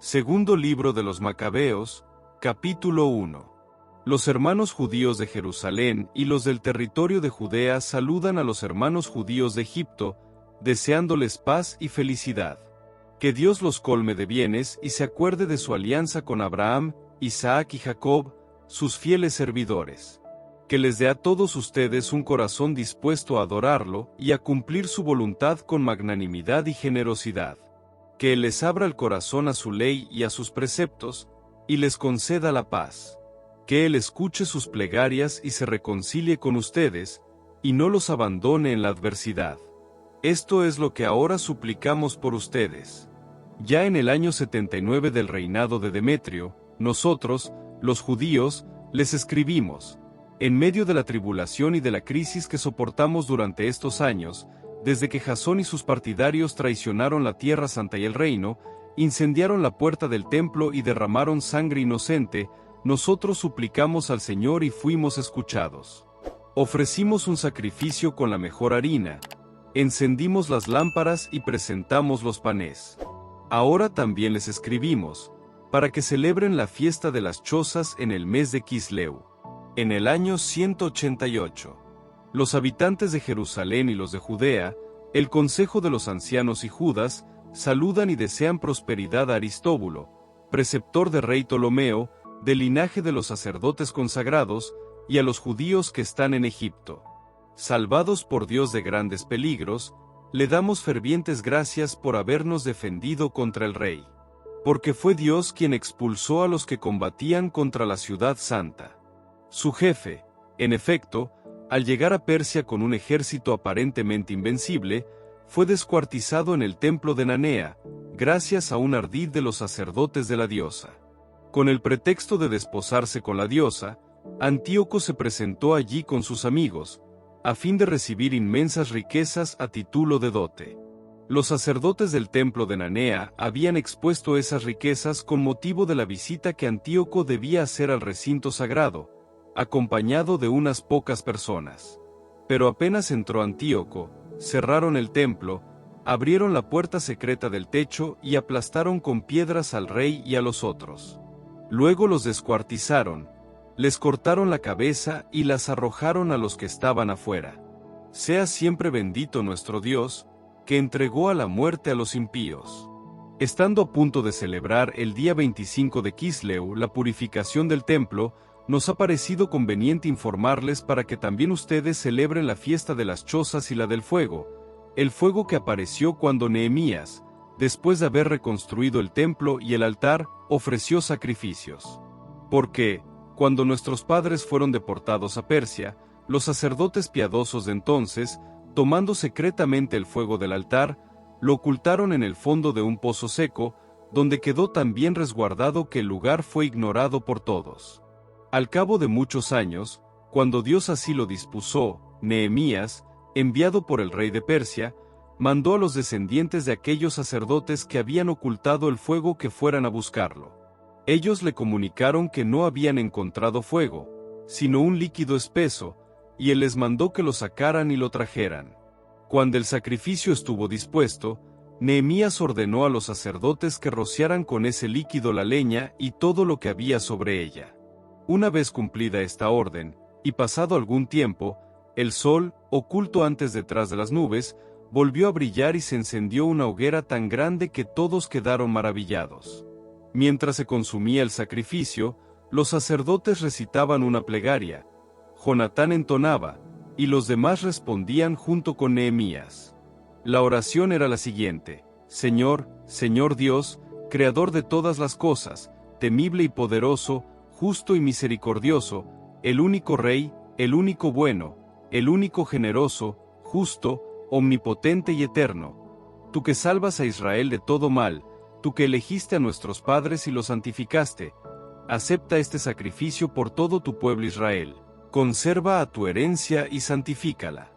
Segundo libro de los Macabeos, capítulo 1. Los hermanos judíos de Jerusalén y los del territorio de Judea saludan a los hermanos judíos de Egipto, deseándoles paz y felicidad. Que Dios los colme de bienes y se acuerde de su alianza con Abraham, Isaac y Jacob, sus fieles servidores. Que les dé a todos ustedes un corazón dispuesto a adorarlo y a cumplir su voluntad con magnanimidad y generosidad. Que Él les abra el corazón a su ley y a sus preceptos, y les conceda la paz. Que Él escuche sus plegarias y se reconcilie con ustedes, y no los abandone en la adversidad. Esto es lo que ahora suplicamos por ustedes. Ya en el año 79 del reinado de Demetrio, nosotros, los judíos, les escribimos, en medio de la tribulación y de la crisis que soportamos durante estos años, desde que Jasón y sus partidarios traicionaron la tierra santa y el reino, incendiaron la puerta del templo y derramaron sangre inocente, nosotros suplicamos al Señor y fuimos escuchados. Ofrecimos un sacrificio con la mejor harina, encendimos las lámparas y presentamos los panes. Ahora también les escribimos, para que celebren la fiesta de las chozas en el mes de Quisleu, en el año 188. Los habitantes de Jerusalén y los de Judea, el consejo de los ancianos y Judas, saludan y desean prosperidad a Aristóbulo, preceptor de rey Ptolomeo, del linaje de los sacerdotes consagrados, y a los judíos que están en Egipto. Salvados por Dios de grandes peligros, le damos fervientes gracias por habernos defendido contra el rey. Porque fue Dios quien expulsó a los que combatían contra la ciudad santa. Su jefe, en efecto, al llegar a Persia con un ejército aparentemente invencible, fue descuartizado en el templo de Nanea, gracias a un ardid de los sacerdotes de la diosa. Con el pretexto de desposarse con la diosa, Antíoco se presentó allí con sus amigos, a fin de recibir inmensas riquezas a título de dote. Los sacerdotes del templo de Nanea habían expuesto esas riquezas con motivo de la visita que Antíoco debía hacer al recinto sagrado, acompañado de unas pocas personas. Pero apenas entró Antíoco, cerraron el templo, abrieron la puerta secreta del techo y aplastaron con piedras al rey y a los otros. Luego los descuartizaron, les cortaron la cabeza y las arrojaron a los que estaban afuera. Sea siempre bendito nuestro Dios, que entregó a la muerte a los impíos. Estando a punto de celebrar el día 25 de Quisleu la purificación del templo, nos ha parecido conveniente informarles para que también ustedes celebren la fiesta de las chozas y la del fuego, el fuego que apareció cuando Nehemías, después de haber reconstruido el templo y el altar, ofreció sacrificios. Porque, cuando nuestros padres fueron deportados a Persia, los sacerdotes piadosos de entonces, tomando secretamente el fuego del altar, lo ocultaron en el fondo de un pozo seco, donde quedó tan bien resguardado que el lugar fue ignorado por todos. Al cabo de muchos años, cuando Dios así lo dispuso, Nehemías, enviado por el rey de Persia, mandó a los descendientes de aquellos sacerdotes que habían ocultado el fuego que fueran a buscarlo. Ellos le comunicaron que no habían encontrado fuego, sino un líquido espeso, y él les mandó que lo sacaran y lo trajeran. Cuando el sacrificio estuvo dispuesto, Nehemías ordenó a los sacerdotes que rociaran con ese líquido la leña y todo lo que había sobre ella. Una vez cumplida esta orden, y pasado algún tiempo, el sol, oculto antes detrás de las nubes, volvió a brillar y se encendió una hoguera tan grande que todos quedaron maravillados. Mientras se consumía el sacrificio, los sacerdotes recitaban una plegaria, Jonatán entonaba, y los demás respondían junto con Nehemías. La oración era la siguiente: Señor, Señor Dios, Creador de todas las cosas, temible y poderoso, justo y misericordioso, el único Rey, el único bueno, el único generoso, justo, omnipotente y eterno. Tú que salvas a Israel de todo mal, tú que elegiste a nuestros padres y los santificaste, acepta este sacrificio por todo tu pueblo Israel. Conserva a tu herencia y santifícala.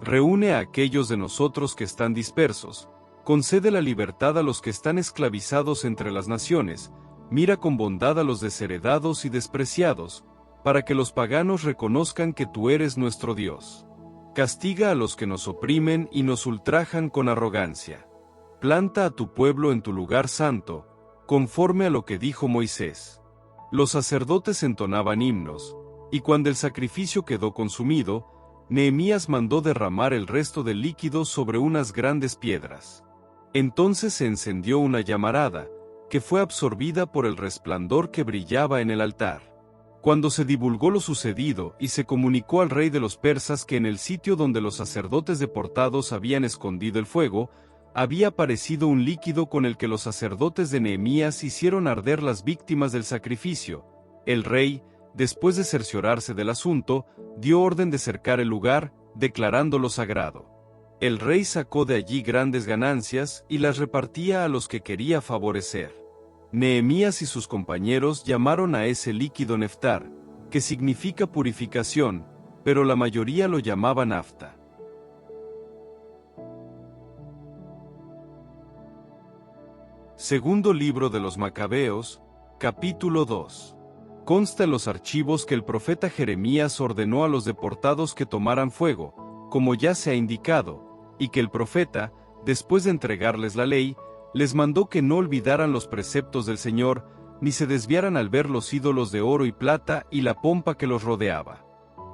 Reúne a aquellos de nosotros que están dispersos, concede la libertad a los que están esclavizados entre las naciones, mira con bondad a los desheredados y despreciados, para que los paganos reconozcan que tú eres nuestro Dios. Castiga a los que nos oprimen y nos ultrajan con arrogancia. Planta a tu pueblo en tu lugar santo, conforme a lo que dijo Moisés. Los sacerdotes entonaban himnos, y cuando el sacrificio quedó consumido, Nehemías mandó derramar el resto del líquido sobre unas grandes piedras. Entonces se encendió una llamarada, que fue absorbida por el resplandor que brillaba en el altar. Cuando se divulgó lo sucedido y se comunicó al rey de los persas que en el sitio donde los sacerdotes deportados habían escondido el fuego, había aparecido un líquido con el que los sacerdotes de Nehemías hicieron arder las víctimas del sacrificio, el rey, después de cerciorarse del asunto, dio orden de cercar el lugar, declarándolo sagrado. El rey sacó de allí grandes ganancias y las repartía a los que quería favorecer. Nehemías y sus compañeros llamaron a ese líquido neftar, que significa purificación, pero la mayoría lo llamaban nafta. Segundo libro de los Macabeos, capítulo 2. Consta en los archivos que el profeta Jeremías ordenó a los deportados que tomaran fuego, como ya se ha indicado, y que el profeta, después de entregarles la ley, les mandó que no olvidaran los preceptos del Señor, ni se desviaran al ver los ídolos de oro y plata y la pompa que los rodeaba.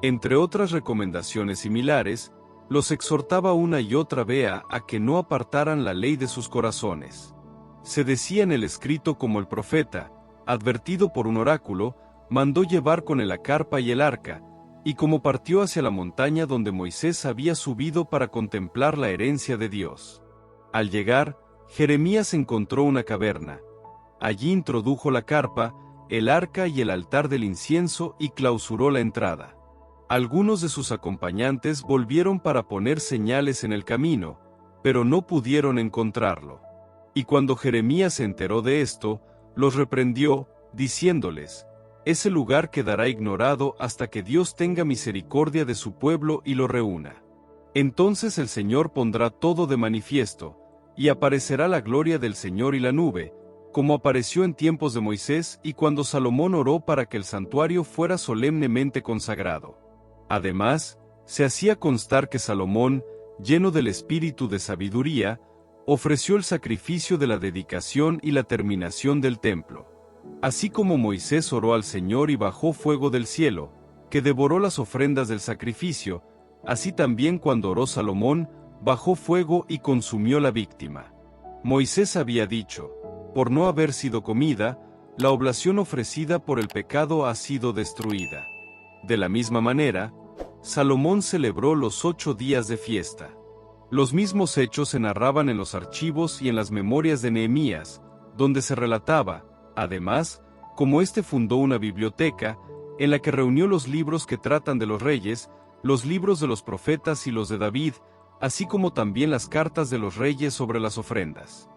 Entre otras recomendaciones similares, los exhortaba una y otra vez a que no apartaran la ley de sus corazones. Se decía en el escrito como el profeta, advertido por un oráculo, mandó llevar con él la carpa y el arca, y como partió hacia la montaña donde Moisés había subido para contemplar la herencia de Dios. Al llegar, Jeremías encontró una caverna. Allí introdujo la carpa, el arca y el altar del incienso y clausuró la entrada. Algunos de sus acompañantes volvieron para poner señales en el camino, pero no pudieron encontrarlo. Y cuando Jeremías se enteró de esto, los reprendió, diciéndoles: ese lugar quedará ignorado hasta que Dios tenga misericordia de su pueblo y lo reúna. Entonces el Señor pondrá todo de manifiesto, y aparecerá la gloria del Señor y la nube, como apareció en tiempos de Moisés y cuando Salomón oró para que el santuario fuera solemnemente consagrado. Además, se hacía constar que Salomón, lleno del espíritu de sabiduría, ofreció el sacrificio de la dedicación y la terminación del templo. Así como Moisés oró al Señor y bajó fuego del cielo, que devoró las ofrendas del sacrificio, así también cuando oró Salomón, bajó fuego y consumió la víctima. Moisés había dicho: por no haber sido comida, la oblación ofrecida por el pecado ha sido destruida. De la misma manera, Salomón celebró los 8 días de fiesta. Los mismos hechos se narraban en los archivos y en las memorias de Nehemías, donde se relataba, además, cómo éste fundó una biblioteca, en la que reunió los libros que tratan de los reyes, los libros de los profetas y los de David, así como también las cartas de los reyes sobre las ofrendas.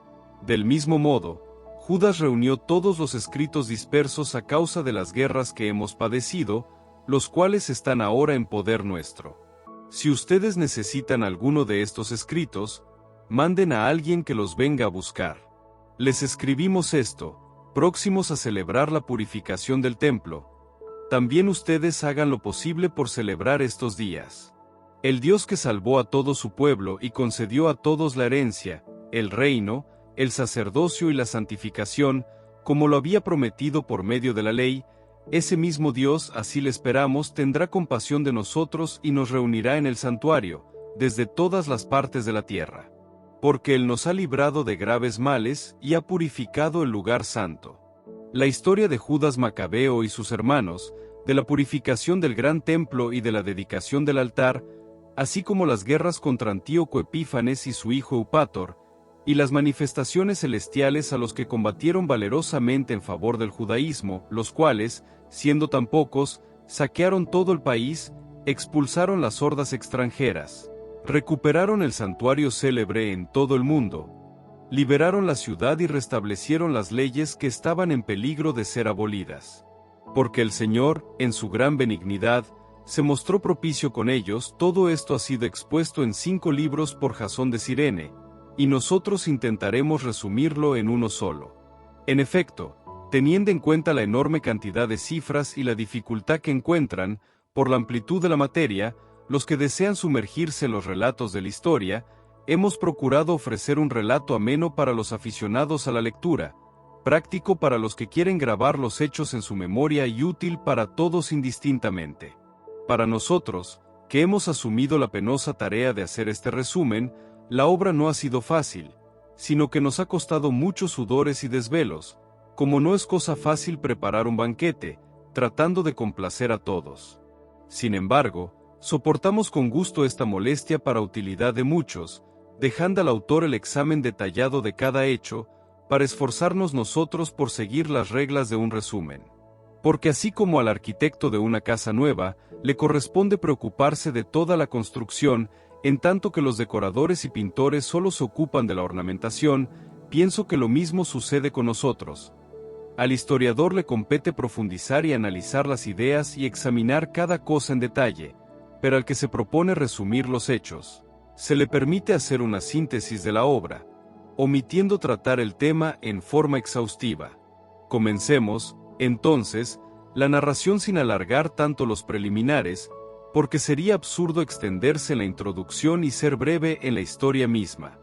Del mismo modo, Judas reunió todos los escritos dispersos a causa de las guerras que hemos padecido, los cuales están ahora en poder nuestro. Si ustedes necesitan alguno de estos escritos, manden a alguien que los venga a buscar. Les escribimos esto, próximos a celebrar la purificación del templo. También ustedes hagan lo posible por celebrar estos días. El Dios que salvó a todo su pueblo y concedió a todos la herencia, el reino, el sacerdocio y la santificación, como lo había prometido por medio de la ley, ese mismo Dios, así le esperamos, tendrá compasión de nosotros y nos reunirá en el santuario, desde todas las partes de la tierra. Porque Él nos ha librado de graves males y ha purificado el lugar santo. La historia de Judas Macabeo y sus hermanos, de la purificación del gran templo y de la dedicación del altar, así como las guerras contra Antíoco Epífanes y su hijo Eupator, y las manifestaciones celestiales a los que combatieron valerosamente en favor del judaísmo, los cuales, siendo tan pocos, saquearon todo el país, expulsaron las hordas extranjeras, recuperaron el santuario célebre en todo el mundo, liberaron la ciudad y restablecieron las leyes que estaban en peligro de ser abolidas. Porque el Señor, en su gran benignidad, se mostró propicio con ellos. Todo esto ha sido expuesto en 5 libros por Jasón de Cirene, y nosotros intentaremos resumirlo en uno solo. En efecto, teniendo en cuenta la enorme cantidad de cifras y la dificultad que encuentran, por la amplitud de la materia, los que desean sumergirse en los relatos de la historia, hemos procurado ofrecer un relato ameno para los aficionados a la lectura, práctico para los que quieren grabar los hechos en su memoria y útil para todos indistintamente. Para nosotros, que hemos asumido la penosa tarea de hacer este resumen, la obra no ha sido fácil, sino que nos ha costado muchos sudores y desvelos, como no es cosa fácil preparar un banquete, tratando de complacer a todos. Sin embargo, soportamos con gusto esta molestia para utilidad de muchos, dejando al autor el examen detallado de cada hecho, para esforzarnos nosotros por seguir las reglas de un resumen. Porque así como al arquitecto de una casa nueva, le corresponde preocuparse de toda la construcción, en tanto que los decoradores y pintores solo se ocupan de la ornamentación, pienso que lo mismo sucede con nosotros. Al historiador le compete profundizar y analizar las ideas y examinar cada cosa en detalle, pero al que se propone resumir los hechos, se le permite hacer una síntesis de la obra, omitiendo tratar el tema en forma exhaustiva. Comencemos, entonces, la narración sin alargar tanto los preliminares, porque sería absurdo extenderse en la introducción y ser breve en la historia misma.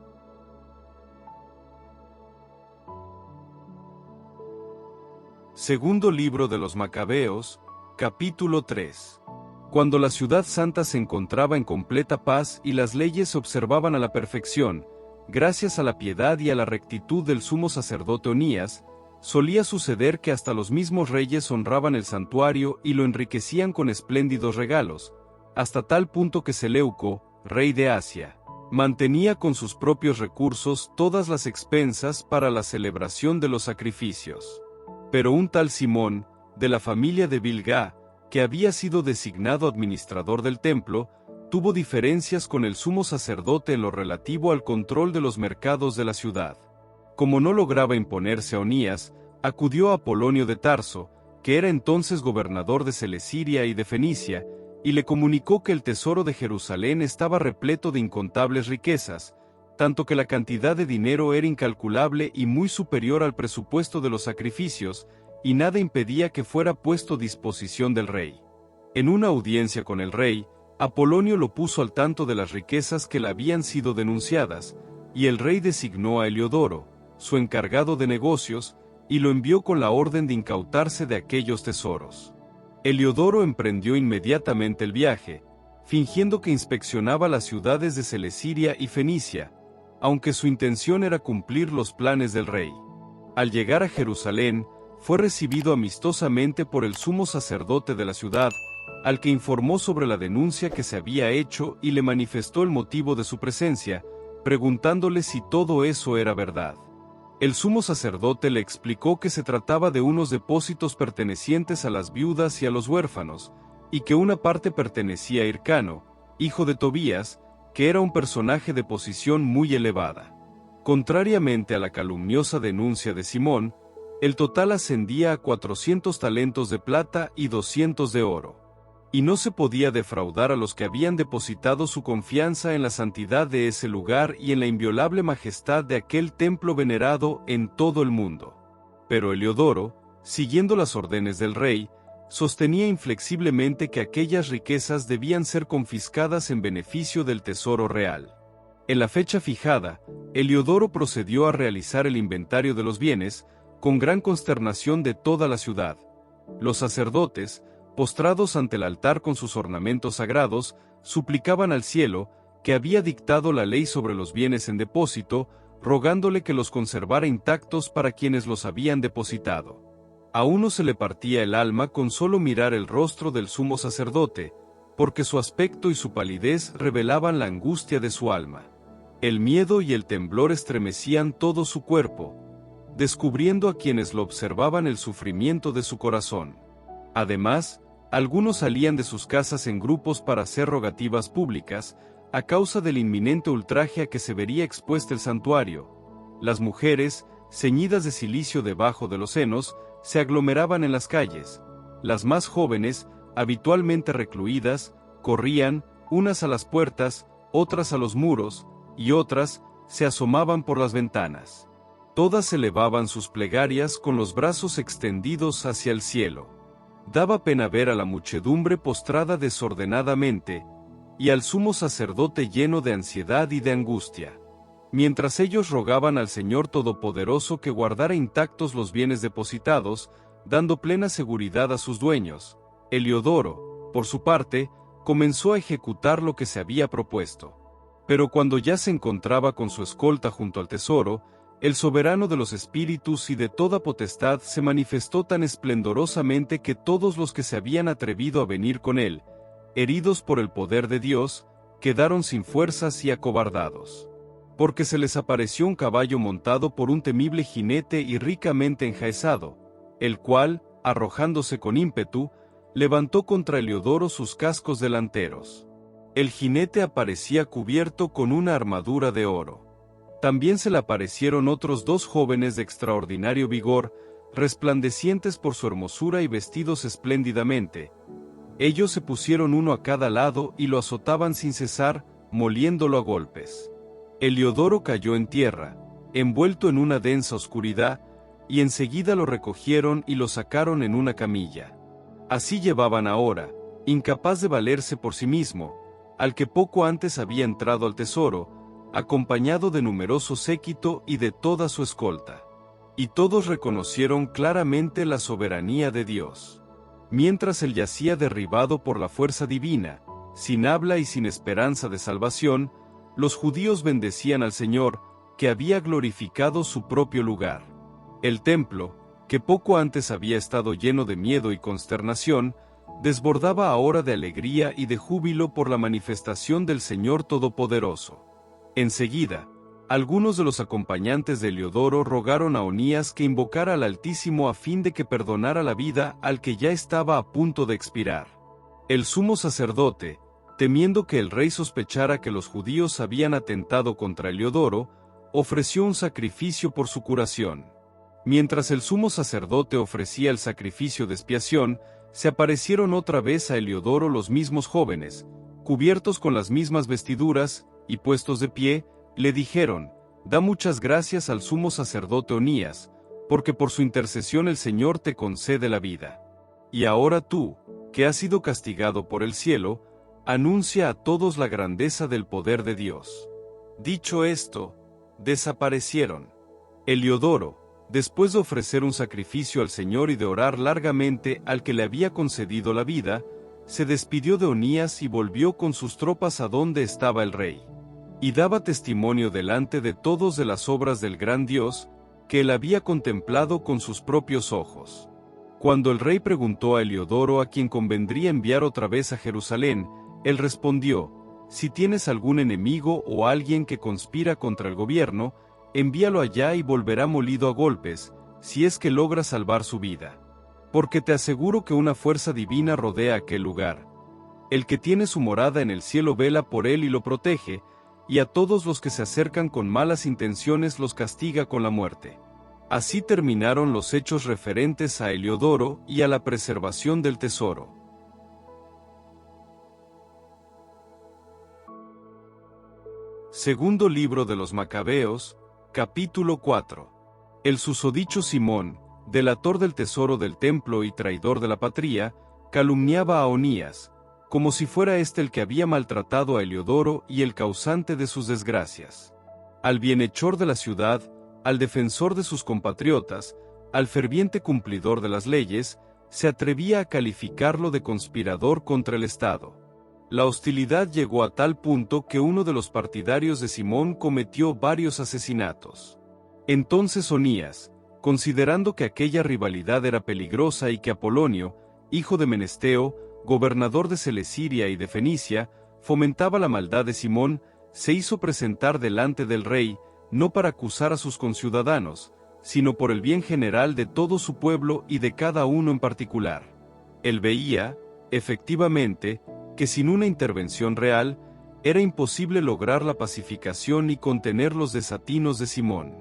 Segundo libro de los Macabeos, capítulo 3. Cuando la ciudad santa se encontraba en completa paz y las leyes se observaban a la perfección, gracias a la piedad y a la rectitud del sumo sacerdote Onías, solía suceder que hasta los mismos reyes honraban el santuario y lo enriquecían con espléndidos regalos, hasta tal punto que Seleuco, rey de Asia, mantenía con sus propios recursos todas las expensas para la celebración de los sacrificios. Pero un tal Simón, de la familia de Bilgá, que había sido designado administrador del templo, tuvo diferencias con el sumo sacerdote en lo relativo al control de los mercados de la ciudad. Como no lograba imponerse a Onías, acudió a Apolonio de Tarso, que era entonces gobernador de Celesiria y de Fenicia, y le comunicó que el tesoro de Jerusalén estaba repleto de incontables riquezas, tanto que la cantidad de dinero era incalculable y muy superior al presupuesto de los sacrificios, y nada impedía que fuera puesto a disposición del rey. En una audiencia con el rey, Apolonio lo puso al tanto de las riquezas que le habían sido denunciadas, y el rey designó a Heliodoro, su encargado de negocios, y lo envió con la orden de incautarse de aquellos tesoros. Heliodoro emprendió inmediatamente el viaje, fingiendo que inspeccionaba las ciudades de Celesiria y Fenicia, aunque su intención era cumplir los planes del rey. Al llegar a Jerusalén, fue recibido amistosamente por el sumo sacerdote de la ciudad, al que informó sobre la denuncia que se había hecho y le manifestó el motivo de su presencia, preguntándole si todo eso era verdad. El sumo sacerdote le explicó que se trataba de unos depósitos pertenecientes a las viudas y a los huérfanos, y que una parte pertenecía a Hircano, hijo de Tobías, que era un personaje de posición muy elevada. Contrariamente a la calumniosa denuncia de Simón, el total ascendía a 400 talentos de plata y 200 de oro. Y no se podía defraudar a los que habían depositado su confianza en la santidad de ese lugar y en la inviolable majestad de aquel templo venerado en todo el mundo. Pero Heliodoro, siguiendo las órdenes del rey, sostenía inflexiblemente que aquellas riquezas debían ser confiscadas en beneficio del tesoro real. En la fecha fijada, Heliodoro procedió a realizar el inventario de los bienes, con gran consternación de toda la ciudad. Los sacerdotes, postrados ante el altar con sus ornamentos sagrados, suplicaban al cielo, que había dictado la ley sobre los bienes en depósito, rogándole que los conservara intactos para quienes los habían depositado. A uno se le partía el alma con solo mirar el rostro del sumo sacerdote, porque su aspecto y su palidez revelaban la angustia de su alma. El miedo y el temblor estremecían todo su cuerpo, descubriendo a quienes lo observaban el sufrimiento de su corazón. Además, algunos salían de sus casas en grupos para hacer rogativas públicas, a causa del inminente ultraje a que se vería expuesto el santuario. Las mujeres, ceñidas de cilicio debajo de los senos, se aglomeraban en las calles. Las más jóvenes, habitualmente recluidas, corrían, unas a las puertas, otras a los muros, y otras, se asomaban por las ventanas. Todas elevaban sus plegarias con los brazos extendidos hacia el cielo. Daba pena ver a la muchedumbre postrada desordenadamente, y al sumo sacerdote lleno de ansiedad y de angustia. Mientras ellos rogaban al Señor Todopoderoso que guardara intactos los bienes depositados, dando plena seguridad a sus dueños, Heliodoro, por su parte, comenzó a ejecutar lo que se había propuesto. Pero cuando ya se encontraba con su escolta junto al tesoro, el soberano de los espíritus y de toda potestad se manifestó tan esplendorosamente que todos los que se habían atrevido a venir con él, heridos por el poder de Dios, quedaron sin fuerzas y acobardados. Porque se les apareció un caballo montado por un temible jinete y ricamente enjaezado, el cual, arrojándose con ímpetu, levantó contra Heliodoro sus cascos delanteros. El jinete aparecía cubierto con una armadura de oro. También se le aparecieron otros 2 jóvenes de extraordinario vigor, resplandecientes por su hermosura y vestidos espléndidamente. Ellos se pusieron uno a cada lado y lo azotaban sin cesar, moliéndolo a golpes. Heliodoro cayó en tierra, envuelto en una densa oscuridad, y enseguida lo recogieron y lo sacaron en una camilla. Así llevaban ahora, incapaz de valerse por sí mismo, al que poco antes había entrado al tesoro, acompañado de numeroso séquito y de toda su escolta. Y todos reconocieron claramente la soberanía de Dios. Mientras él yacía derribado por la fuerza divina, sin habla y sin esperanza de salvación, los judíos bendecían al Señor, que había glorificado su propio lugar. El templo, que poco antes había estado lleno de miedo y consternación, desbordaba ahora de alegría y de júbilo por la manifestación del Señor Todopoderoso. Enseguida, algunos de los acompañantes de Heliodoro rogaron a Onías que invocara al Altísimo a fin de que perdonara la vida al que ya estaba a punto de expirar. El sumo sacerdote, temiendo que el rey sospechara que los judíos habían atentado contra Heliodoro, ofreció un sacrificio por su curación. Mientras el sumo sacerdote ofrecía el sacrificio de expiación, se aparecieron otra vez a Heliodoro los mismos jóvenes, cubiertos con las mismas vestiduras, y puestos de pie, le dijeron: «Da muchas gracias al sumo sacerdote Onías, porque por su intercesión el Señor te concede la vida. Y ahora tú, que has sido castigado por el cielo, anuncia a todos la grandeza del poder de Dios». Dicho esto, desaparecieron. Heliodoro, después de ofrecer un sacrificio al Señor y de orar largamente al que le había concedido la vida, se despidió de Onías y volvió con sus tropas a donde estaba el rey. Y daba testimonio delante de todos de las obras del gran Dios, que él había contemplado con sus propios ojos. Cuando el rey preguntó a Heliodoro a quien convendría enviar otra vez a Jerusalén, él respondió: «Si tienes algún enemigo o alguien que conspira contra el gobierno, envíalo allá y volverá molido a golpes, si es que logra salvar su vida. Porque te aseguro que una fuerza divina rodea aquel lugar. El que tiene su morada en el cielo vela por él y lo protege, y a todos los que se acercan con malas intenciones los castiga con la muerte». Así terminaron los hechos referentes a Heliodoro y a la preservación del tesoro. Segundo libro de los Macabeos, capítulo 4. El susodicho Simón, delator del tesoro del templo y traidor de la patria, calumniaba a Onías, como si fuera éste el que había maltratado a Heliodoro y el causante de sus desgracias. Al bienhechor de la ciudad, al defensor de sus compatriotas, al ferviente cumplidor de las leyes, se atrevía a calificarlo de conspirador contra el Estado. La hostilidad llegó a tal punto que uno de los partidarios de Simón cometió varios asesinatos. Entonces Onías, considerando que aquella rivalidad era peligrosa y que Apolonio, hijo de Menesteo, gobernador de Celesiria y de Fenicia, fomentaba la maldad de Simón, se hizo presentar delante del rey, no para acusar a sus conciudadanos, sino por el bien general de todo su pueblo y de cada uno en particular. Él veía, efectivamente, que sin una intervención real, era imposible lograr la pacificación y contener los desatinos de Simón.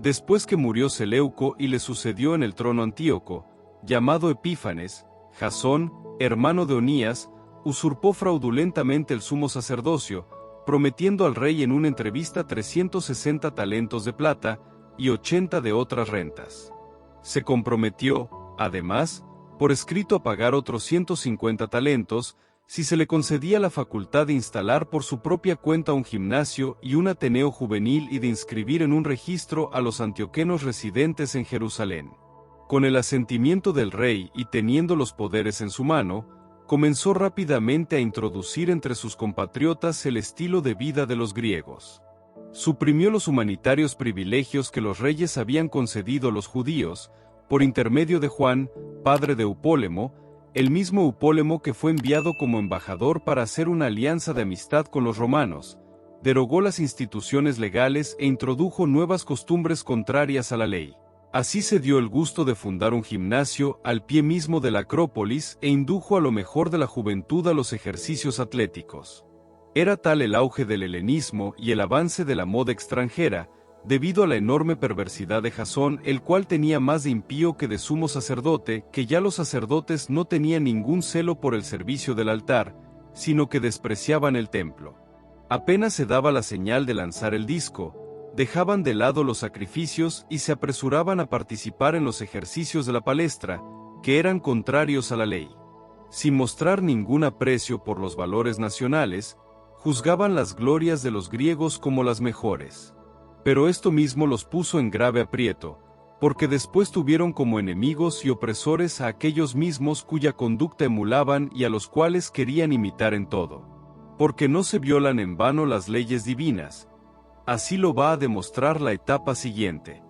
Después que murió Seleuco y le sucedió en el trono Antíoco, llamado Epífanes, Jasón, hermano de Onías, usurpó fraudulentamente el sumo sacerdocio, prometiendo al rey en una entrevista 360 talentos de plata y 80 de otras rentas. Se comprometió, además, por escrito a pagar otros 150 talentos, si se le concedía la facultad de instalar por su propia cuenta un gimnasio y un ateneo juvenil y de inscribir en un registro a los antioquenos residentes en Jerusalén. Con el asentimiento del rey y teniendo los poderes en su mano, comenzó rápidamente a introducir entre sus compatriotas el estilo de vida de los griegos. Suprimió los humanitarios privilegios que los reyes habían concedido a los judíos, por intermedio de Juan, padre de Eupólemo, el mismo Eupólemo que fue enviado como embajador para hacer una alianza de amistad con los romanos, derogó las instituciones legales e introdujo nuevas costumbres contrarias a la ley. Así se dio el gusto de fundar un gimnasio al pie mismo de la Acrópolis e indujo a lo mejor de la juventud a los ejercicios atléticos. Era tal el auge del helenismo y el avance de la moda extranjera, debido a la enorme perversidad de Jasón, el cual tenía más de impío que de sumo sacerdote, que ya los sacerdotes no tenían ningún celo por el servicio del altar, sino que despreciaban el templo. Apenas se daba la señal de lanzar el disco, dejaban de lado los sacrificios y se apresuraban a participar en los ejercicios de la palestra, que eran contrarios a la ley. Sin mostrar ningún aprecio por los valores nacionales, juzgaban las glorias de los griegos como las mejores. Pero esto mismo los puso en grave aprieto, porque después tuvieron como enemigos y opresores a aquellos mismos cuya conducta emulaban y a los cuales querían imitar en todo. Porque no se violan en vano las leyes divinas. Así lo va a demostrar la etapa siguiente.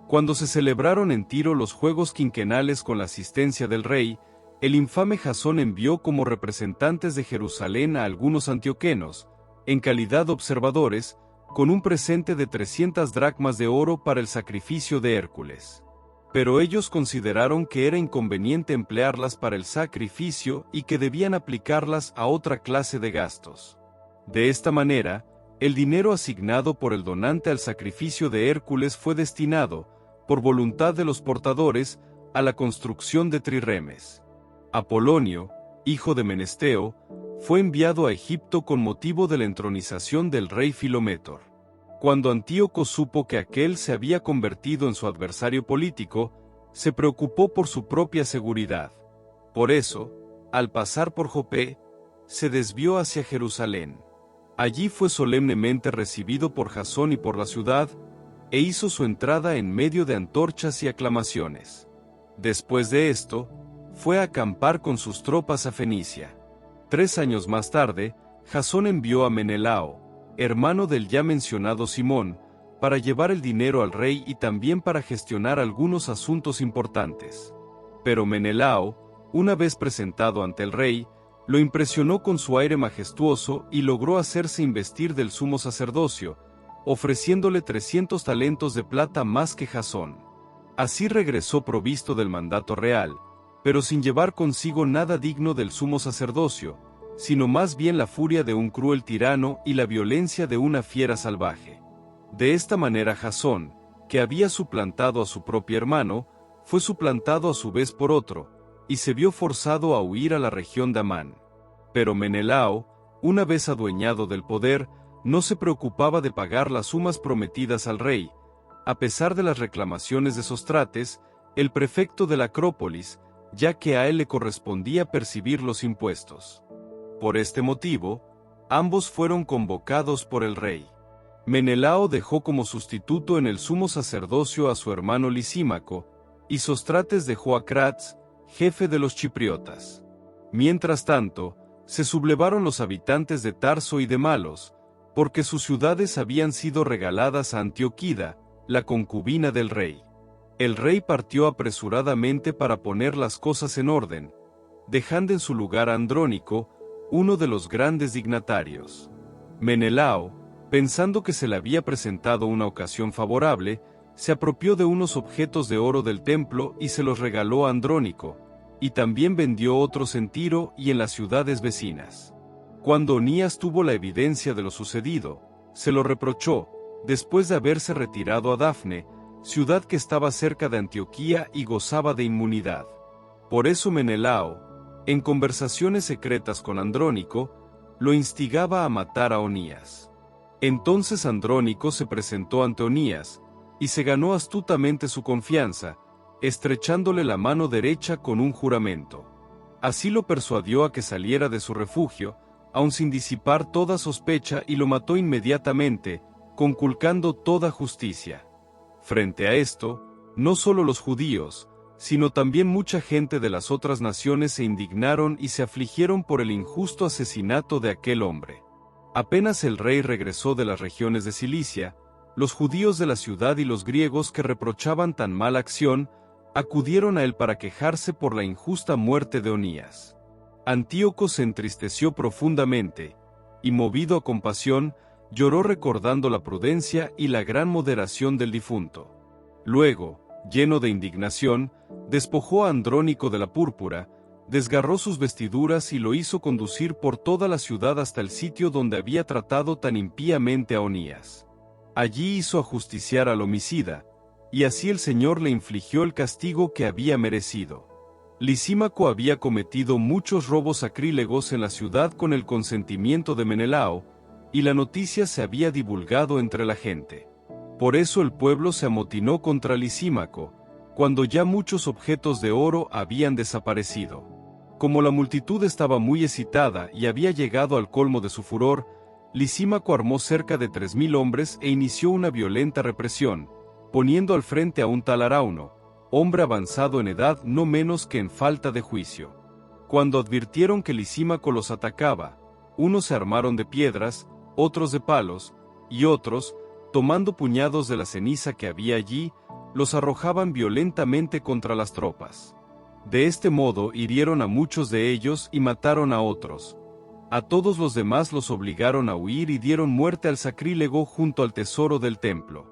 Cuando se celebraron en Tiro los Juegos Quinquenales con la asistencia del rey, el infame Jasón envió como representantes de Jerusalén a algunos antioquenos, en calidad de observadores, con un presente de 300 dracmas de oro para el sacrificio de Hércules. Pero ellos consideraron que era inconveniente emplearlas para el sacrificio y que debían aplicarlas a otra clase de gastos. De esta manera, el dinero asignado por el donante al sacrificio de Hércules fue destinado, por voluntad de los portadores, a la construcción de trirremes. Apolonio, hijo de Menesteo, fue enviado a Egipto con motivo de la entronización del rey Filométor. Cuando Antíoco supo que aquél se había convertido en su adversario político, se preocupó por su propia seguridad. Por eso, al pasar por Jope, se desvió hacia Jerusalén. Allí fue solemnemente recibido por Jasón y por la ciudad, e hizo su entrada en medio de antorchas y aclamaciones. Después de esto, fue a acampar con sus tropas a Fenicia. 3 años más tarde, Jasón envió a Menelao, hermano del ya mencionado Simón, para llevar el dinero al rey y también para gestionar algunos asuntos importantes. Pero Menelao, una vez presentado ante el rey, lo impresionó con su aire majestuoso y logró hacerse investir del sumo sacerdocio, ofreciéndole 300 talentos de plata más que Jasón. Así regresó provisto del mandato real, pero sin llevar consigo nada digno del sumo sacerdocio, sino más bien la furia de un cruel tirano y la violencia de una fiera salvaje. De esta manera Jasón, que había suplantado a su propio hermano, fue suplantado a su vez por otro, y se vio forzado a huir a la región de Amán. Pero Menelao, una vez adueñado del poder, no se preocupaba de pagar las sumas prometidas al rey, a pesar de las reclamaciones de Sostrates, el prefecto de la Acrópolis, ya que a él le correspondía percibir los impuestos. Por este motivo, ambos fueron convocados por el rey. Menelao dejó como sustituto en el sumo sacerdocio a su hermano Lisímaco, y Sostrates dejó a Cratz, jefe de los chipriotas. Mientras tanto, se sublevaron los habitantes de Tarso y de Malos, porque sus ciudades habían sido regaladas a Antioquida, la concubina del rey. El rey partió apresuradamente para poner las cosas en orden, dejando en su lugar a Andrónico, uno de los grandes dignatarios. Menelao, pensando que se le había presentado una ocasión favorable, se apropió de unos objetos de oro del templo y se los regaló a Andrónico, y también vendió otros en Tiro y en las ciudades vecinas. Cuando Onías tuvo la evidencia de lo sucedido, se lo reprochó, después de haberse retirado a Dafne, ciudad que estaba cerca de Antioquía y gozaba de inmunidad. Por eso Menelao, en conversaciones secretas con Andrónico, lo instigaba a matar a Onías. Entonces Andrónico se presentó ante Onías, y se ganó astutamente su confianza, estrechándole la mano derecha con un juramento. Así lo persuadió a que saliera de su refugio, aun sin disipar toda sospecha, y lo mató inmediatamente, conculcando toda justicia. Frente a esto, no solo los judíos, sino también mucha gente de las otras naciones se indignaron y se afligieron por el injusto asesinato de aquel hombre. Apenas el rey regresó de las regiones de Cilicia, los judíos de la ciudad y los griegos que reprochaban tan mala acción, acudieron a él para quejarse por la injusta muerte de Onías. Antíoco se entristeció profundamente, y movido a compasión, lloró recordando la prudencia y la gran moderación del difunto. Luego, lleno de indignación, despojó a Andrónico de la púrpura, desgarró sus vestiduras y lo hizo conducir por toda la ciudad hasta el sitio donde había tratado tan impíamente a Onías. Allí hizo ajusticiar al homicida, y así el Señor le infligió el castigo que había merecido. Lisímaco había cometido muchos robos sacrílegos en la ciudad con el consentimiento de Menelao, y la noticia se había divulgado entre la gente. Por eso el pueblo se amotinó contra Lisímaco, cuando ya muchos objetos de oro habían desaparecido. Como la multitud estaba muy excitada y había llegado al colmo de su furor, Lisímaco armó cerca de 3000 hombres e inició una violenta represión, poniendo al frente a un tal Arauno, hombre avanzado en edad no menos que en falta de juicio. Cuando advirtieron que Lisímaco los atacaba, unos se armaron de piedras, otros de palos, y otros, tomando puñados de la ceniza que había allí, los arrojaban violentamente contra las tropas. De este modo hirieron a muchos de ellos y mataron a otros. A todos los demás los obligaron a huir y dieron muerte al sacrílego junto al tesoro del templo.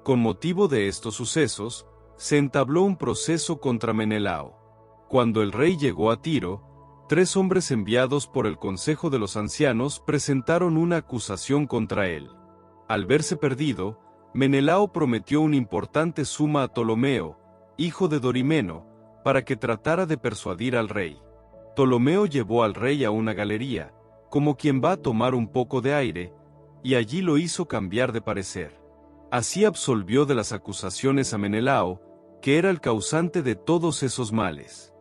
Con motivo de estos sucesos, se entabló un proceso contra Menelao. Cuando el rey llegó a Tiro, 3 hombres enviados por el consejo de los ancianos presentaron una acusación contra él. Al verse perdido, Menelao prometió una importante suma a Ptolomeo, hijo de Dorimeno, para que tratara de persuadir al rey. Ptolomeo llevó al rey a una galería, como quien va a tomar un poco de aire, y allí lo hizo cambiar de parecer. Así absolvió de las acusaciones a Menelao, que era el causante de todos esos males.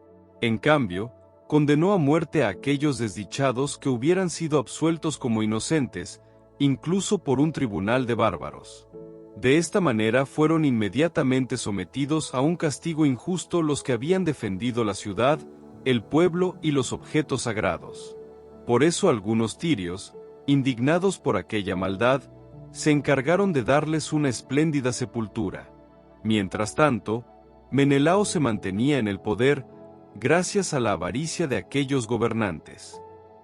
En cambio, condenó a muerte a aquellos desdichados que hubieran sido absueltos como inocentes, incluso por un tribunal de bárbaros. De esta manera fueron inmediatamente sometidos a un castigo injusto los que habían defendido la ciudad, el pueblo y los objetos sagrados. Por eso algunos tirios, indignados por aquella maldad, se encargaron de darles una espléndida sepultura. Mientras tanto, Menelao se mantenía en el poder gracias a la avaricia de aquellos gobernantes.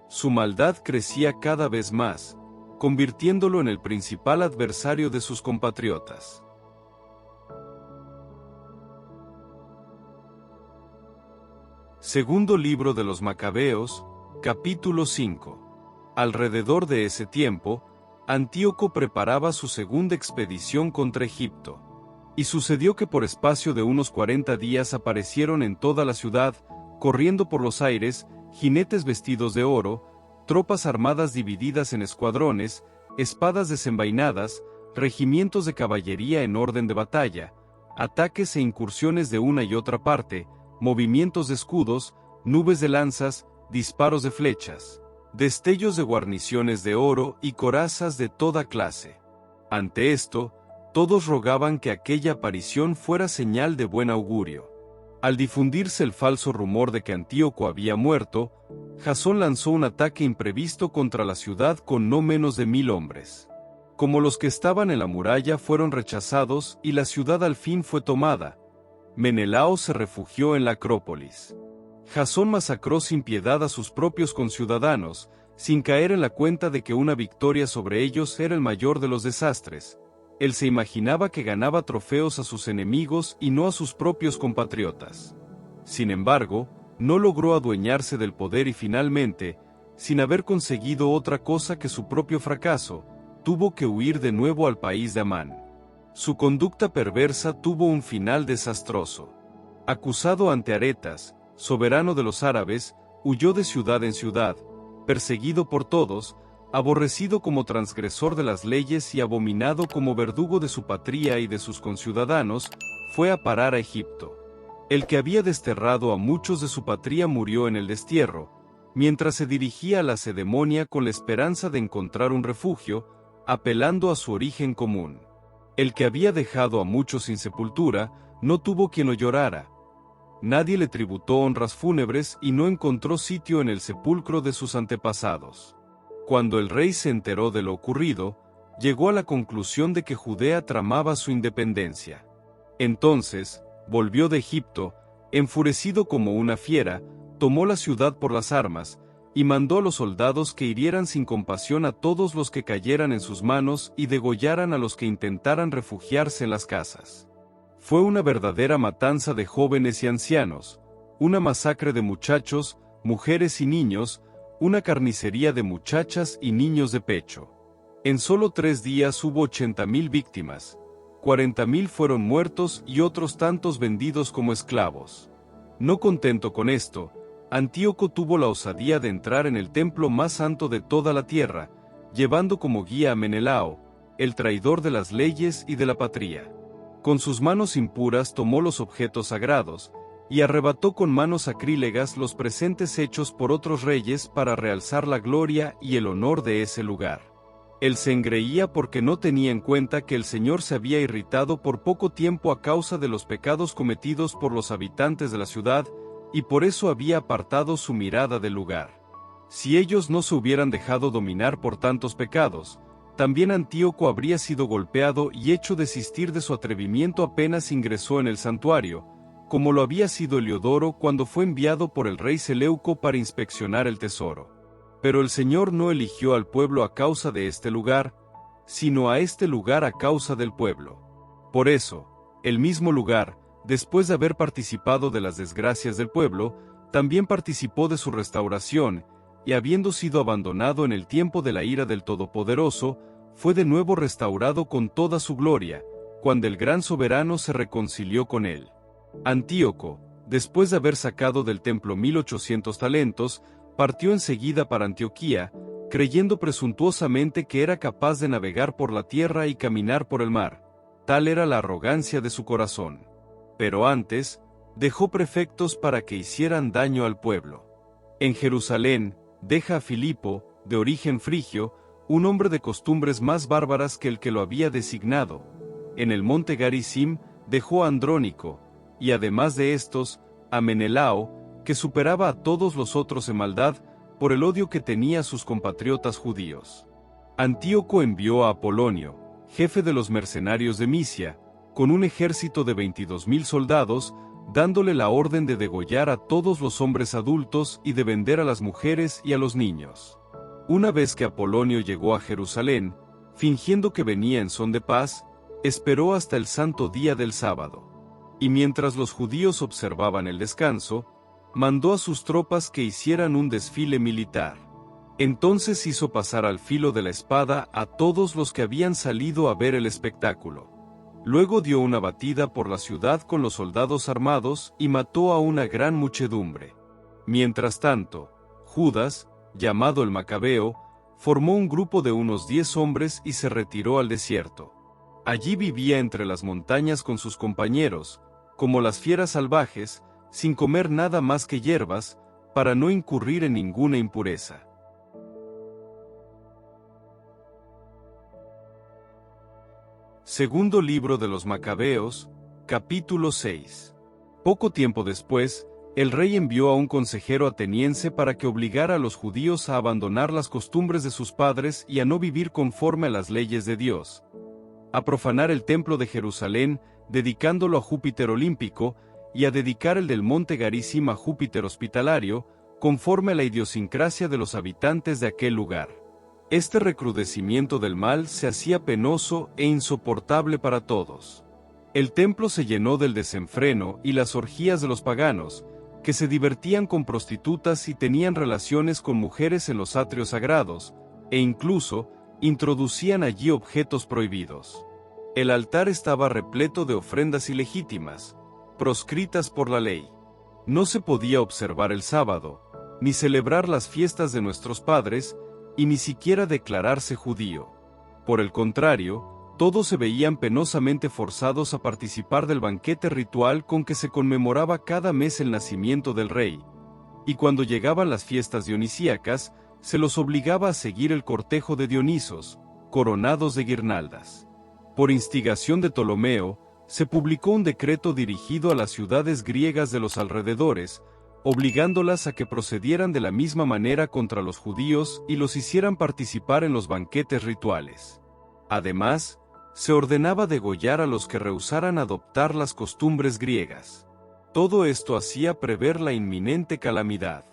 Su maldad crecía cada vez más, convirtiéndolo en el principal adversario de sus compatriotas. Segundo libro de los Macabeos, capítulo 5. Alrededor de ese tiempo, Antíoco preparaba su segunda expedición contra Egipto. Y sucedió que por espacio de unos 40 días aparecieron en toda la ciudad, corriendo por los aires, jinetes vestidos de oro, tropas armadas divididas en escuadrones, espadas desenvainadas, regimientos de caballería en orden de batalla, ataques e incursiones de una y otra parte, movimientos de escudos, nubes de lanzas, disparos de flechas, destellos de guarniciones de oro y corazas de toda clase. Ante esto, todos rogaban que aquella aparición fuera señal de buen augurio. Al difundirse el falso rumor de que Antíoco había muerto, Jasón lanzó un ataque imprevisto contra la ciudad con no menos de 1000 hombres. Como los que estaban en la muralla fueron rechazados y la ciudad al fin fue tomada, Menelao se refugió en la Acrópolis. Jasón masacró sin piedad a sus propios conciudadanos, sin caer en la cuenta de que una victoria sobre ellos era el mayor de los desastres. Él se imaginaba que ganaba trofeos a sus enemigos y no a sus propios compatriotas. Sin embargo, no logró adueñarse del poder y finalmente, sin haber conseguido otra cosa que su propio fracaso, tuvo que huir de nuevo al país de Amán. Su conducta perversa tuvo un final desastroso. Acusado ante Aretas, soberano de los árabes, huyó de ciudad en ciudad, perseguido por todos, aborrecido como transgresor de las leyes y abominado como verdugo de su patria y de sus conciudadanos, fue a parar a Egipto. El que había desterrado a muchos de su patria murió en el destierro, mientras se dirigía a Lacedemonia con la esperanza de encontrar un refugio, apelando a su origen común. El que había dejado a muchos sin sepultura, no tuvo quien lo llorara. Nadie le tributó honras fúnebres y no encontró sitio en el sepulcro de sus antepasados. Cuando el rey se enteró de lo ocurrido, llegó a la conclusión de que Judea tramaba su independencia. Entonces, volvió de Egipto, enfurecido como una fiera, tomó la ciudad por las armas, y mandó a los soldados que hirieran sin compasión a todos los que cayeran en sus manos y degollaran a los que intentaran refugiarse en las casas. Fue una verdadera matanza de jóvenes y ancianos, una masacre de muchachos, mujeres y niños, una carnicería de muchachas y niños de pecho. En solo 3 días hubo 80.000 víctimas, 40.000 fueron muertos y otros tantos vendidos como esclavos. No contento con esto, Antíoco tuvo la osadía de entrar en el templo más santo de toda la tierra, llevando como guía a Menelao, el traidor de las leyes y de la patria. Con sus manos impuras tomó los objetos sagrados, y arrebató con manos sacrílegas los presentes hechos por otros reyes para realzar la gloria y el honor de ese lugar. Él se engreía porque no tenía en cuenta que el Señor se había irritado por poco tiempo a causa de los pecados cometidos por los habitantes de la ciudad, y por eso había apartado su mirada del lugar. Si ellos no se hubieran dejado dominar por tantos pecados, también Antíoco habría sido golpeado y hecho desistir de su atrevimiento apenas ingresó en el santuario, como lo había sido Heliodoro cuando fue enviado por el rey Seleuco para inspeccionar el tesoro. Pero el Señor no eligió al pueblo a causa de este lugar, sino a este lugar a causa del pueblo. Por eso, el mismo lugar, después de haber participado de las desgracias del pueblo, también participó de su restauración, y habiendo sido abandonado en el tiempo de la ira del Todopoderoso, fue de nuevo restaurado con toda su gloria, cuando el gran soberano se reconcilió con él. Antíoco, después de haber sacado del templo 1.800 talentos, partió enseguida para Antioquía, creyendo presuntuosamente que era capaz de navegar por la tierra y caminar por el mar. Tal era la arrogancia de su corazón. Pero antes, dejó prefectos para que hicieran daño al pueblo. En Jerusalén, deja a Filipo, de origen frigio, un hombre de costumbres más bárbaras que el que lo había designado. En el monte Garizim, dejó a Andrónico, y además de estos, a Menelao, que superaba a todos los otros en maldad, por el odio que tenía a sus compatriotas judíos. Antíoco envió a Apolonio, jefe de los mercenarios de Misia, con un ejército de 22.000 soldados, dándole la orden de degollar a todos los hombres adultos y de vender a las mujeres y a los niños. Una vez que Apolonio llegó a Jerusalén, fingiendo que venía en son de paz, esperó hasta el santo día del sábado. Y mientras los judíos observaban el descanso, mandó a sus tropas que hicieran un desfile militar. Entonces hizo pasar al filo de la espada a todos los que habían salido a ver el espectáculo. Luego dio una batida por la ciudad con los soldados armados y mató a una gran muchedumbre. Mientras tanto, Judas, llamado el Macabeo, formó un grupo de unos 10 hombres y se retiró al desierto. Allí vivía entre las montañas con sus compañeros, como las fieras salvajes, sin comer nada más que hierbas, para no incurrir en ninguna impureza. Segundo libro de los Macabeos, capítulo 6. Poco tiempo después, el rey envió a un consejero ateniense para que obligara a los judíos a abandonar las costumbres de sus padres y a no vivir conforme a las leyes de Dios, a profanar el templo de Jerusalén, dedicándolo a Júpiter olímpico, y a dedicar el del monte Garizim a Júpiter hospitalario, conforme a la idiosincrasia de los habitantes de aquel lugar. Este recrudecimiento del mal se hacía penoso e insoportable para todos. El templo se llenó del desenfreno y las orgías de los paganos, que se divertían con prostitutas y tenían relaciones con mujeres en los atrios sagrados, e incluso introducían allí objetos prohibidos. El altar estaba repleto de ofrendas ilegítimas, proscritas por la ley. No se podía observar el sábado, ni celebrar las fiestas de nuestros padres, y ni siquiera declararse judío. Por el contrario, todos se veían penosamente forzados a participar del banquete ritual con que se conmemoraba cada mes el nacimiento del rey, y cuando llegaban las fiestas dionisíacas, se los obligaba a seguir el cortejo de Dionisos, coronados de guirnaldas. Por instigación de Ptolomeo, se publicó un decreto dirigido a las ciudades griegas de los alrededores, obligándolas a que procedieran de la misma manera contra los judíos y los hicieran participar en los banquetes rituales. Además, se ordenaba degollar a los que rehusaran adoptar las costumbres griegas. Todo esto hacía prever la inminente calamidad.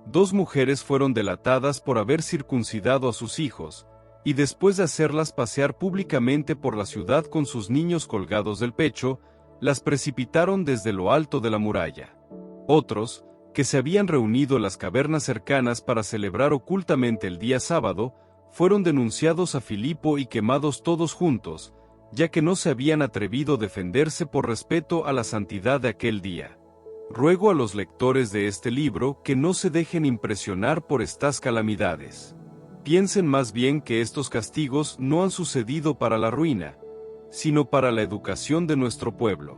2 mujeres fueron delatadas por haber circuncidado a sus hijos, y después de hacerlas pasear públicamente por la ciudad con sus niños colgados del pecho, las precipitaron desde lo alto de la muralla. Otros, que se habían reunido en las cavernas cercanas para celebrar ocultamente el día sábado, fueron denunciados a Filipo y quemados todos juntos, ya que no se habían atrevido a defenderse por respeto a la santidad de aquel día. Ruego a los lectores de este libro que no se dejen impresionar por estas calamidades. Piensen más bien que estos castigos no han sucedido para la ruina, sino para la educación de nuestro pueblo.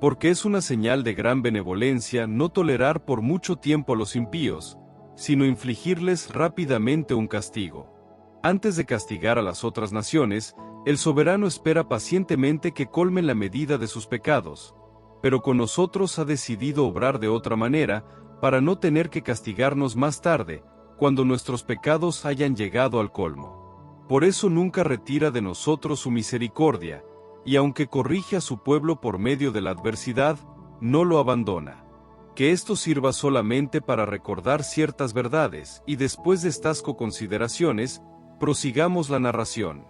Porque es una señal de gran benevolencia no tolerar por mucho tiempo a los impíos, sino infligirles rápidamente un castigo. Antes de castigar a las otras naciones, el soberano espera pacientemente que colmen la medida de sus pecados, pero con nosotros ha decidido obrar de otra manera, para no tener que castigarnos más tarde, cuando nuestros pecados hayan llegado al colmo. Por eso nunca retira de nosotros su misericordia, y aunque corrige a su pueblo por medio de la adversidad, no lo abandona. Que esto sirva solamente para recordar ciertas verdades, y después de estas consideraciones, prosigamos la narración.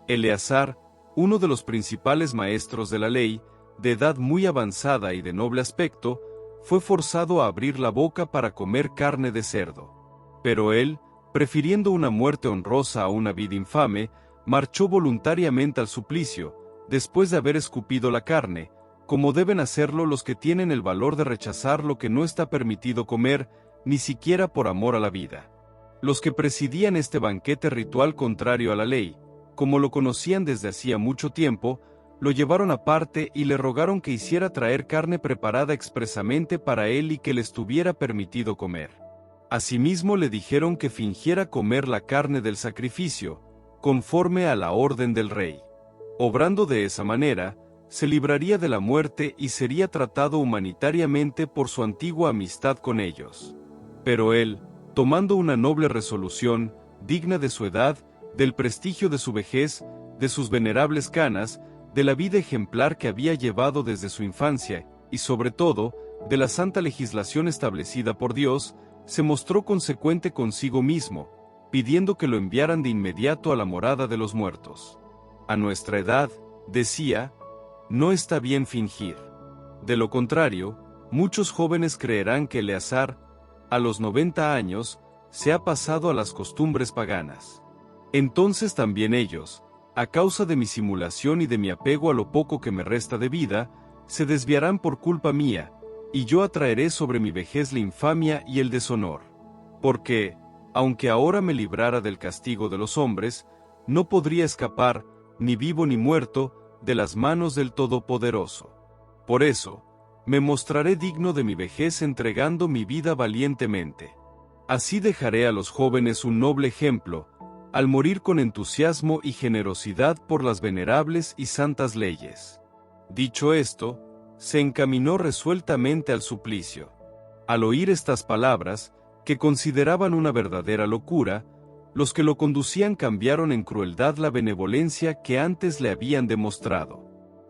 Eleazar, uno de los principales maestros de la ley, de edad muy avanzada y de noble aspecto, fue forzado a abrir la boca para comer carne de cerdo. Pero él, prefiriendo una muerte honrosa a una vida infame, marchó voluntariamente al suplicio, después de haber escupido la carne, como deben hacerlo los que tienen el valor de rechazar lo que no está permitido comer, ni siquiera por amor a la vida. Los que presidían este banquete ritual contrario a la ley, como lo conocían desde hacía mucho tiempo, lo llevaron aparte y le rogaron que hiciera traer carne preparada expresamente para él y que le estuviera permitido comer. Asimismo le dijeron que fingiera comer la carne del sacrificio, conforme a la orden del rey. Obrando de esa manera, se libraría de la muerte y sería tratado humanitariamente por su antigua amistad con ellos. Pero él, tomando una noble resolución, digna de su edad, del prestigio de su vejez, de sus venerables canas, de la vida ejemplar que había llevado desde su infancia, y sobre todo, de la santa legislación establecida por Dios, se mostró consecuente consigo mismo, pidiendo que lo enviaran de inmediato a la morada de los muertos. A nuestra edad, decía, no está bien fingir. De lo contrario, muchos jóvenes creerán que Eleazar, a los 90 años, se ha pasado a las costumbres paganas. Entonces también ellos, a causa de mi simulación y de mi apego a lo poco que me resta de vida, se desviarán por culpa mía, y yo atraeré sobre mi vejez la infamia y el deshonor. Porque, aunque ahora me librara del castigo de los hombres, no podría escapar, ni vivo ni muerto, de las manos del Todopoderoso. Por eso, me mostraré digno de mi vejez entregando mi vida valientemente. Así dejaré a los jóvenes un noble ejemplo, al morir con entusiasmo y generosidad por las venerables y santas leyes. Dicho esto, se encaminó resueltamente al suplicio. Al oír estas palabras, que consideraban una verdadera locura, los que lo conducían cambiaron en crueldad la benevolencia que antes le habían demostrado.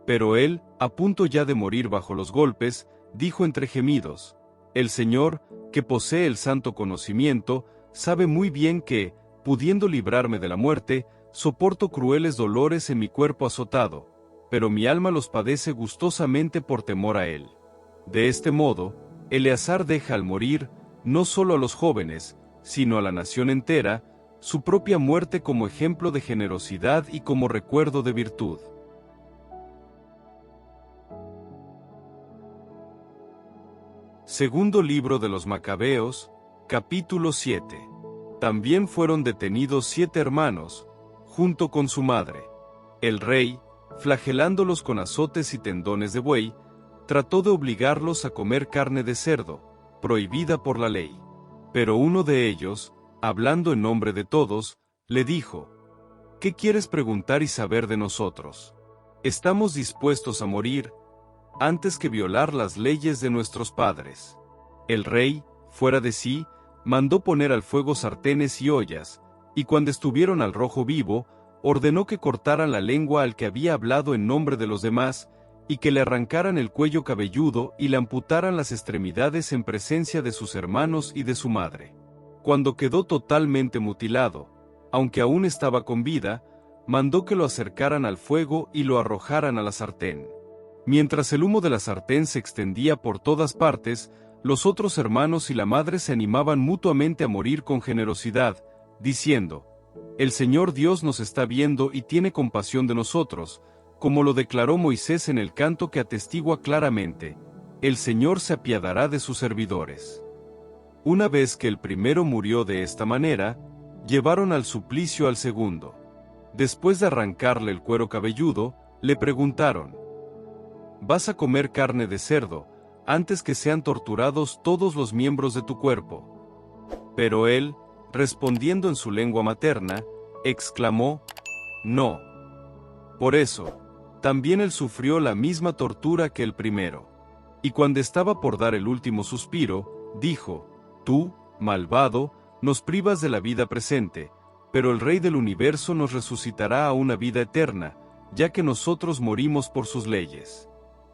Pero él, a punto ya de morir bajo los golpes, dijo entre gemidos: el Señor, que posee el santo conocimiento, sabe muy bien que, pudiendo librarme de la muerte, soporto crueles dolores en mi cuerpo azotado, pero mi alma los padece gustosamente por temor a él. De este modo, Eleazar deja al morir, no solo a los jóvenes, sino a la nación entera, su propia muerte como ejemplo de generosidad y como recuerdo de virtud. Segundo libro de los Macabeos, capítulo 7. También fueron detenidos 7 hermanos, junto con su madre. El rey, flagelándolos con azotes y tendones de buey, trató de obligarlos a comer carne de cerdo, prohibida por la ley. Pero uno de ellos, hablando en nombre de todos, le dijo: ¿Qué quieres preguntar y saber de nosotros? Estamos dispuestos a morir antes que violar las leyes de nuestros padres. El rey, fuera de sí, mandó poner al fuego sartenes y ollas, y cuando estuvieron al rojo vivo, ordenó que cortaran la lengua al que había hablado en nombre de los demás, y que le arrancaran el cuello cabelludo y le amputaran las extremidades en presencia de sus hermanos y de su madre. Cuando quedó totalmente mutilado, aunque aún estaba con vida, mandó que lo acercaran al fuego y lo arrojaran a la sartén. Mientras el humo de la sartén se extendía por todas partes, los otros hermanos y la madre se animaban mutuamente a morir con generosidad, diciendo: El Señor Dios nos está viendo y tiene compasión de nosotros, como lo declaró Moisés en el canto que atestigua claramente: El Señor se apiadará de sus servidores. Una vez que el primero murió de esta manera, llevaron al suplicio al segundo. Después de arrancarle el cuero cabelludo, le preguntaron: ¿Vas a comer carne de cerdo, antes que sean torturados todos los miembros de tu cuerpo? Pero él, respondiendo en su lengua materna, exclamó: No. Por eso, también él sufrió la misma tortura que el primero. Y cuando estaba por dar el último suspiro, dijo: Tú, malvado, nos privas de la vida presente, pero el Rey del universo nos resucitará a una vida eterna, ya que nosotros morimos por sus leyes.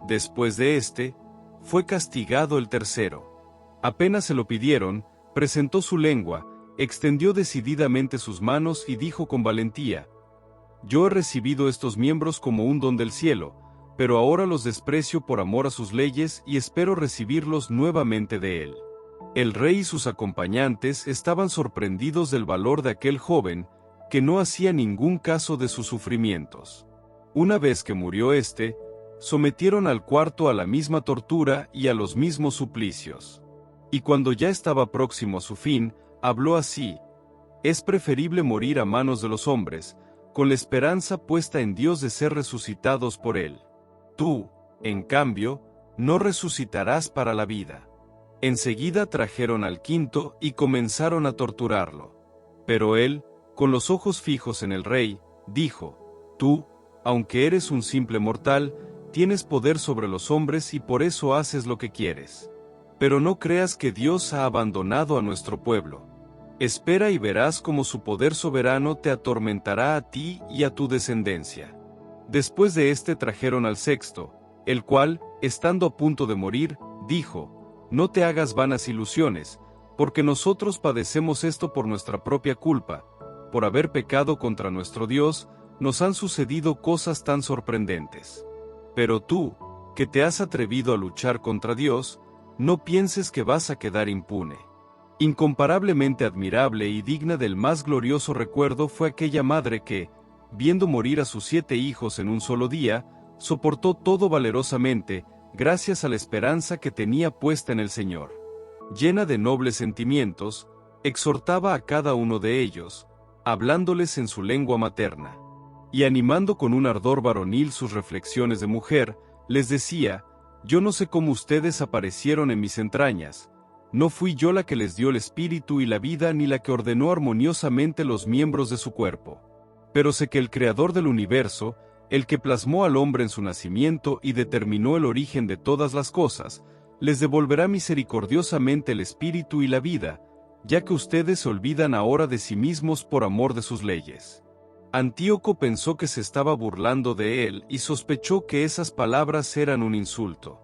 Después de este, fue castigado el tercero. Apenas se lo pidieron, presentó su lengua, extendió decididamente sus manos y dijo con valentía: Yo he recibido estos miembros como un don del cielo, pero ahora los desprecio por amor a sus leyes y espero recibirlos nuevamente de él. El rey y sus acompañantes estaban sorprendidos del valor de aquel joven, que no hacía ningún caso de sus sufrimientos. Una vez que murió éste, sometieron al cuarto a la misma tortura y a los mismos suplicios. Y cuando ya estaba próximo a su fin, habló así: Es preferible morir a manos de los hombres, con la esperanza puesta en Dios de ser resucitados por él. Tú, en cambio, no resucitarás para la vida. Enseguida trajeron al quinto y comenzaron a torturarlo. Pero él, con los ojos fijos en el rey, dijo: Tú, aunque eres un simple mortal, tienes poder sobre los hombres y por eso haces lo que quieres. Pero no creas que Dios ha abandonado a nuestro pueblo. Espera y verás cómo su poder soberano te atormentará a ti y a tu descendencia. Después de este trajeron al sexto, el cual, estando a punto de morir, dijo: No te hagas vanas ilusiones, porque nosotros padecemos esto por nuestra propia culpa. Por haber pecado contra nuestro Dios, nos han sucedido cosas tan sorprendentes. Pero tú, que te has atrevido a luchar contra Dios, no pienses que vas a quedar impune. Incomparablemente admirable y digna del más glorioso recuerdo fue aquella madre que, viendo morir a sus 7 hijos en un solo día, soportó todo valerosamente, gracias a la esperanza que tenía puesta en el Señor. Llena de nobles sentimientos, exhortaba a cada uno de ellos, hablándoles en su lengua materna. Y animando con un ardor varonil sus reflexiones de mujer, les decía: Yo no sé cómo ustedes aparecieron en mis entrañas. No fui yo la que les dio el espíritu y la vida ni la que ordenó armoniosamente los miembros de su cuerpo. Pero sé que el Creador del universo, el que plasmó al hombre en su nacimiento y determinó el origen de todas las cosas, les devolverá misericordiosamente el espíritu y la vida, ya que ustedes se olvidan ahora de sí mismos por amor de sus leyes. Antíoco pensó que se estaba burlando de él y sospechó que esas palabras eran un insulto.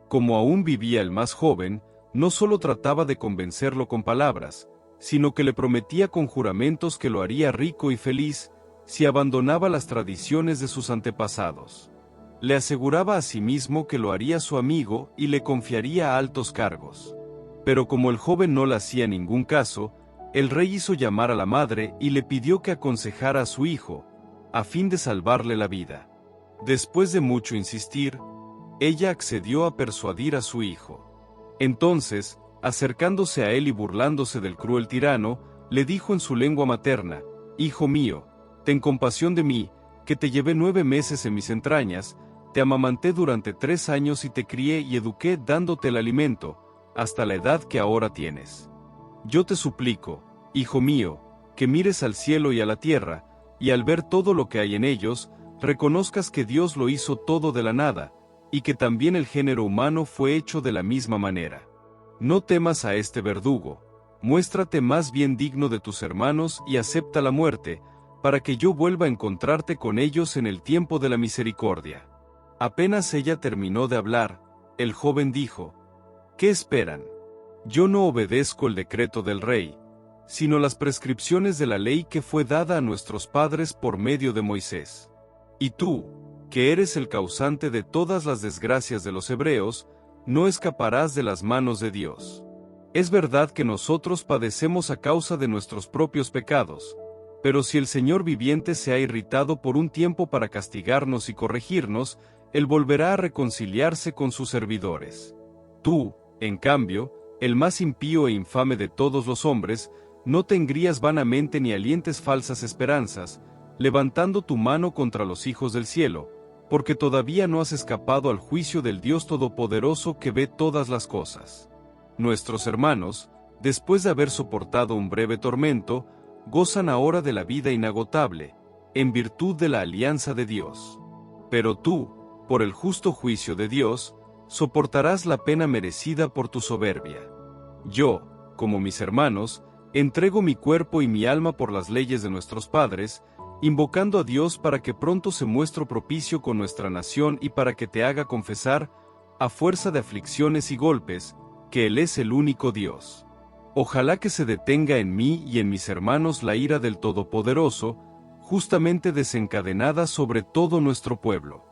Como aún vivía el más joven, no solo trataba de convencerlo con palabras, sino que le prometía con juramentos que lo haría rico y feliz, si abandonaba las tradiciones de sus antepasados. Le aseguraba a sí mismo que lo haría su amigo y le confiaría altos cargos. Pero como el joven no le hacía ningún caso, el rey hizo llamar a la madre y le pidió que aconsejara a su hijo, a fin de salvarle la vida. Después de mucho insistir, ella accedió a persuadir a su hijo. Entonces, acercándose a él y burlándose del cruel tirano, le dijo en su lengua materna: Hijo mío, ten compasión de mí, que te llevé 9 meses en mis entrañas, te amamanté durante 3 años y te crié y eduqué dándote el alimento, hasta la edad que ahora tienes. Yo te suplico, hijo mío, que mires al cielo y a la tierra, y al ver todo lo que hay en ellos, reconozcas que Dios lo hizo todo de la nada, y que también el género humano fue hecho de la misma manera. No temas a este verdugo, muéstrate más bien digno de tus hermanos y acepta la muerte, para que yo vuelva a encontrarte con ellos en el tiempo de la misericordia. Apenas ella terminó de hablar, el joven dijo: ¿Qué esperan? Yo no obedezco el decreto del rey, sino las prescripciones de la ley que fue dada a nuestros padres por medio de Moisés. Y tú, que eres el causante de todas las desgracias de los hebreos, no escaparás de las manos de Dios. Es verdad que nosotros padecemos a causa de nuestros propios pecados, pero si el Señor viviente se ha irritado por un tiempo para castigarnos y corregirnos, Él volverá a reconciliarse con sus servidores. Tú, en cambio, el más impío e infame de todos los hombres, no te engrías vanamente ni alientes falsas esperanzas, levantando tu mano contra los hijos del cielo, porque todavía no has escapado al juicio del Dios Todopoderoso que ve todas las cosas. Nuestros hermanos, después de haber soportado un breve tormento, gozan ahora de la vida inagotable, en virtud de la alianza de Dios. Pero tú, por el justo juicio de Dios, soportarás la pena merecida por tu soberbia. Yo, como mis hermanos, entrego mi cuerpo y mi alma por las leyes de nuestros padres, invocando a Dios para que pronto se muestre propicio con nuestra nación y para que te haga confesar, a fuerza de aflicciones y golpes, que Él es el único Dios. Ojalá que se detenga en mí y en mis hermanos la ira del Todopoderoso, justamente desencadenada sobre todo nuestro pueblo.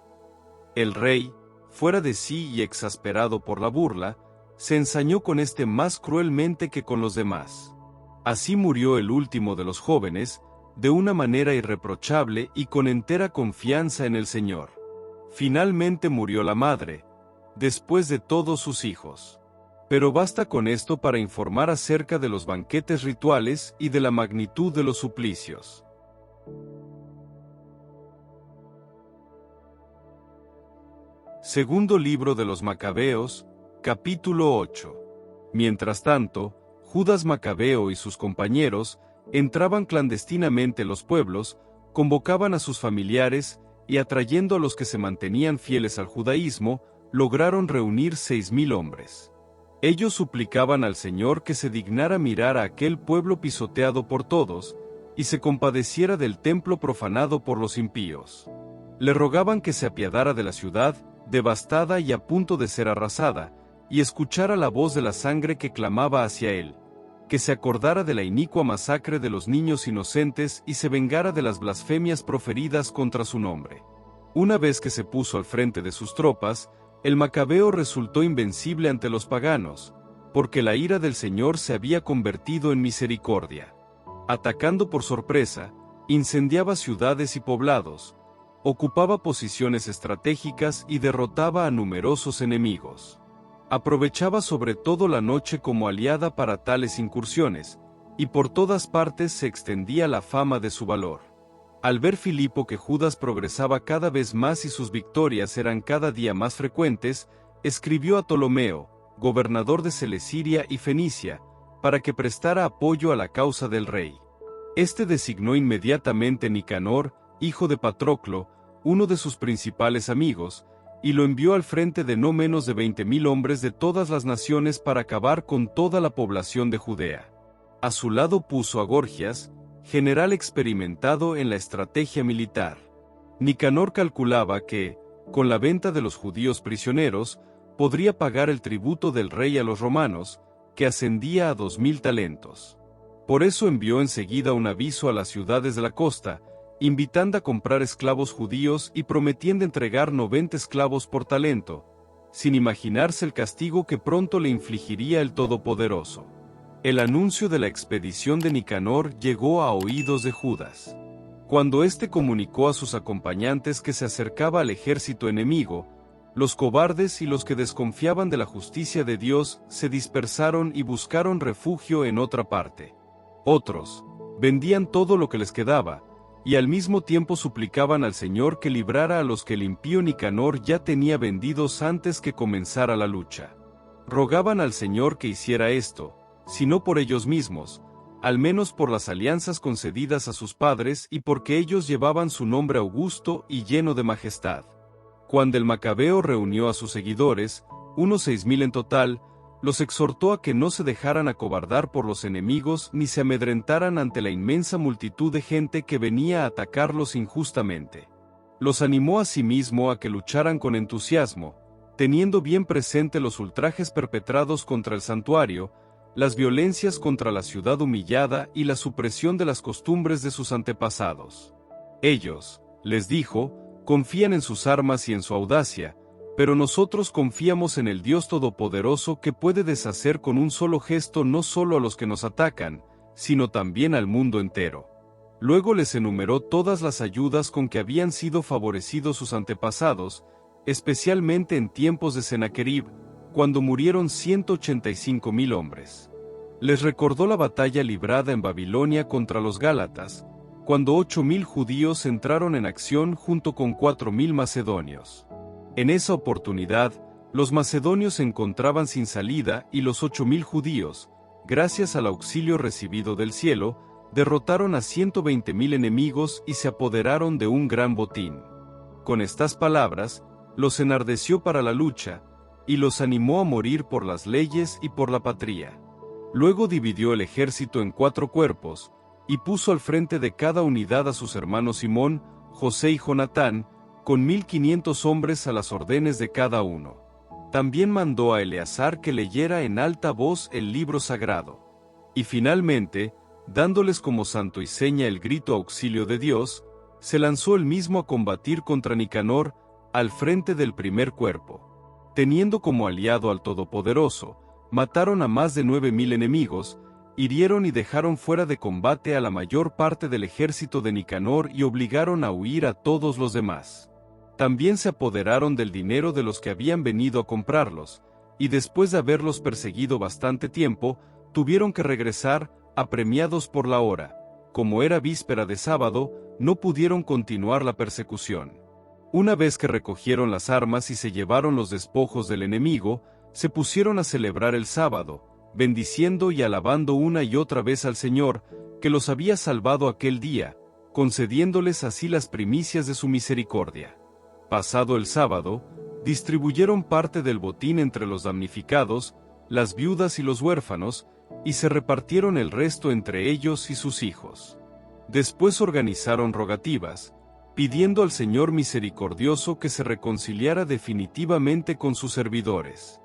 El rey, fuera de sí y exasperado por la burla, se ensañó con este más cruelmente que con los demás. Así murió el último de los jóvenes, de una manera irreprochable y con entera confianza en el Señor. Finalmente murió la madre, después de todos sus hijos. Pero basta con esto para informar acerca de los banquetes rituales y de la magnitud de los suplicios. Segundo libro de los Macabeos, capítulo 8. Mientras tanto, Judas Macabeo y sus compañeros entraban clandestinamente en los pueblos, convocaban a sus familiares y atrayendo a los que se mantenían fieles al judaísmo, lograron reunir 6,000 hombres. Ellos suplicaban al Señor que se dignara mirar a aquel pueblo pisoteado por todos, y se compadeciera del templo profanado por los impíos. Le rogaban que se apiadara de la ciudad, devastada y a punto de ser arrasada, y escuchara la voz de la sangre que clamaba hacia él, que se acordara de la inicua masacre de los niños inocentes y se vengara de las blasfemias proferidas contra su nombre. Una vez que se puso al frente de sus tropas, el Macabeo resultó invencible ante los paganos, porque la ira del Señor se había convertido en misericordia. Atacando por sorpresa, incendiaba ciudades y poblados, ocupaba posiciones estratégicas y derrotaba a numerosos enemigos. Aprovechaba sobre todo la noche como aliada para tales incursiones, y por todas partes se extendía la fama de su valor. Al ver Filipo que Judas progresaba cada vez más y sus victorias eran cada día más frecuentes, escribió a Ptolomeo, gobernador de Celesiria y Fenicia, para que prestara apoyo a la causa del rey. Este designó inmediatamente Nicanor, hijo de Patroclo, uno de sus principales amigos, y lo envió al frente de no menos de 20,000 hombres de todas las naciones para acabar con toda la población de Judea. A su lado puso a Gorgias, general experimentado en la estrategia militar. Nicanor calculaba que, con la venta de los judíos prisioneros, podría pagar el tributo del rey a los romanos, que ascendía a 2,000 talentos. Por eso envió enseguida un aviso a las ciudades de la costa, invitando a comprar esclavos judíos y prometiendo entregar 90 esclavos por talento, sin imaginarse el castigo que pronto le infligiría el Todopoderoso. El anuncio de la expedición de Nicanor llegó a oídos de Judas. Cuando éste comunicó a sus acompañantes que se acercaba al ejército enemigo, los cobardes y los que desconfiaban de la justicia de Dios se dispersaron y buscaron refugio en otra parte. Otros vendían todo lo que les quedaba, y al mismo tiempo suplicaban al Señor que librara a los que el impío Nicanor ya tenía vendidos antes que comenzara la lucha. Rogaban al Señor que hiciera esto, si no por ellos mismos, al menos por las alianzas concedidas a sus padres y porque ellos llevaban su nombre augusto y lleno de majestad. Cuando el Macabeo reunió a sus seguidores, unos 6.000 en total, los exhortó a que no se dejaran acobardar por los enemigos ni se amedrentaran ante la inmensa multitud de gente que venía a atacarlos injustamente. Los animó asimismo a que lucharan con entusiasmo, teniendo bien presente los ultrajes perpetrados contra el santuario, las violencias contra la ciudad humillada y la supresión de las costumbres de sus antepasados. Ellos, les dijo, confían en sus armas y en su audacia, pero nosotros confiamos en el Dios Todopoderoso que puede deshacer con un solo gesto no solo a los que nos atacan, sino también al mundo entero. Luego les enumeró todas las ayudas con que habían sido favorecidos sus antepasados, especialmente en tiempos de Sennacherib, cuando murieron 185.000 hombres. Les recordó la batalla librada en Babilonia contra los gálatas, cuando 8.000 judíos entraron en acción junto con 4.000 macedonios. En esa oportunidad, los macedonios se encontraban sin salida y los 8.000 judíos, gracias al auxilio recibido del cielo, derrotaron a 120.000 enemigos y se apoderaron de un gran botín. Con estas palabras, los enardeció para la lucha, y los animó a morir por las leyes y por la patria. Luego dividió el ejército en 4 cuerpos, y puso al frente de cada unidad a sus hermanos Simón, José y Jonatán, con 1.500 hombres a las órdenes de cada uno. También mandó a Eleazar que leyera en alta voz el libro sagrado. Y finalmente, dándoles como santo y seña el grito auxilio de Dios, se lanzó él mismo a combatir contra Nicanor, al frente del primer cuerpo. Teniendo como aliado al Todopoderoso, mataron a más de 9.000 enemigos, hirieron y dejaron fuera de combate a la mayor parte del ejército de Nicanor y obligaron a huir a todos los demás. También se apoderaron del dinero de los que habían venido a comprarlos, y después de haberlos perseguido bastante tiempo, tuvieron que regresar, apremiados por la hora. Como era víspera de sábado, no pudieron continuar la persecución. Una vez que recogieron las armas y se llevaron los despojos del enemigo, se pusieron a celebrar el sábado, bendiciendo y alabando una y otra vez al Señor, que los había salvado aquel día, concediéndoles así las primicias de su misericordia. Pasado el sábado, distribuyeron parte del botín entre los damnificados, las viudas y los huérfanos, y se repartieron el resto entre ellos y sus hijos. Después organizaron rogativas, pidiendo al Señor misericordioso que se reconciliara definitivamente con sus servidores.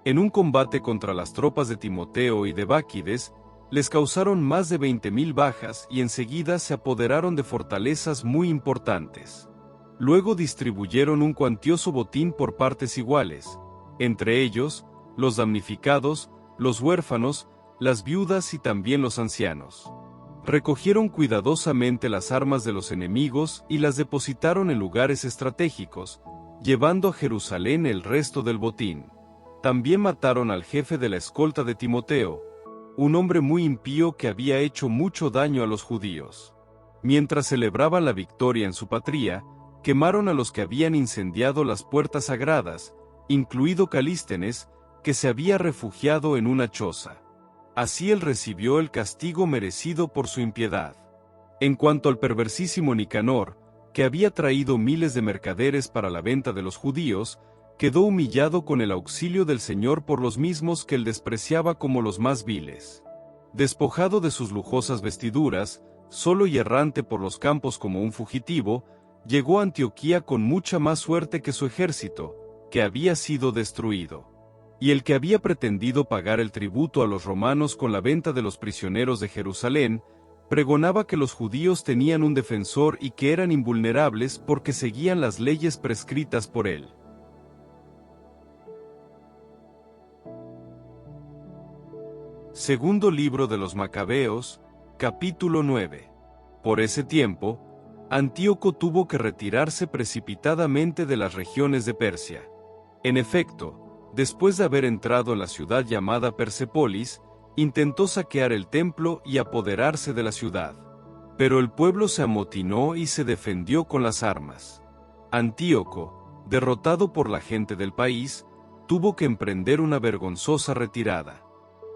En un combate contra las tropas de Timoteo y de Báquides, les causaron más de 20.000 bajas y enseguida se apoderaron de fortalezas muy importantes. Luego distribuyeron un cuantioso botín por partes iguales, entre ellos, los damnificados, los huérfanos, las viudas y también los ancianos. Recogieron cuidadosamente las armas de los enemigos y las depositaron en lugares estratégicos, llevando a Jerusalén el resto del botín. También mataron al jefe de la escolta de Timoteo, un hombre muy impío que había hecho mucho daño a los judíos. Mientras celebraban la victoria en su patria, quemaron a los que habían incendiado las puertas sagradas, incluido Calístenes, que se había refugiado en una choza. Así él recibió el castigo merecido por su impiedad. En cuanto al perversísimo Nicanor, que había traído miles de mercaderes para la venta de los judíos, quedó humillado con el auxilio del Señor por los mismos que él despreciaba como los más viles. Despojado de sus lujosas vestiduras, solo y errante por los campos como un fugitivo, llegó a Antioquía con mucha más suerte que su ejército, que había sido destruido. Y el que había pretendido pagar el tributo a los romanos con la venta de los prisioneros de Jerusalén, pregonaba que los judíos tenían un defensor y que eran invulnerables porque seguían las leyes prescritas por él. Segundo libro de los Macabeos, capítulo 9. Por ese tiempo, Antíoco tuvo que retirarse precipitadamente de las regiones de Persia. En efecto, después de haber entrado en la ciudad llamada Persépólis, intentó saquear el templo y apoderarse de la ciudad. Pero el pueblo se amotinó y se defendió con las armas. Antíoco, derrotado por la gente del país, tuvo que emprender una vergonzosa retirada.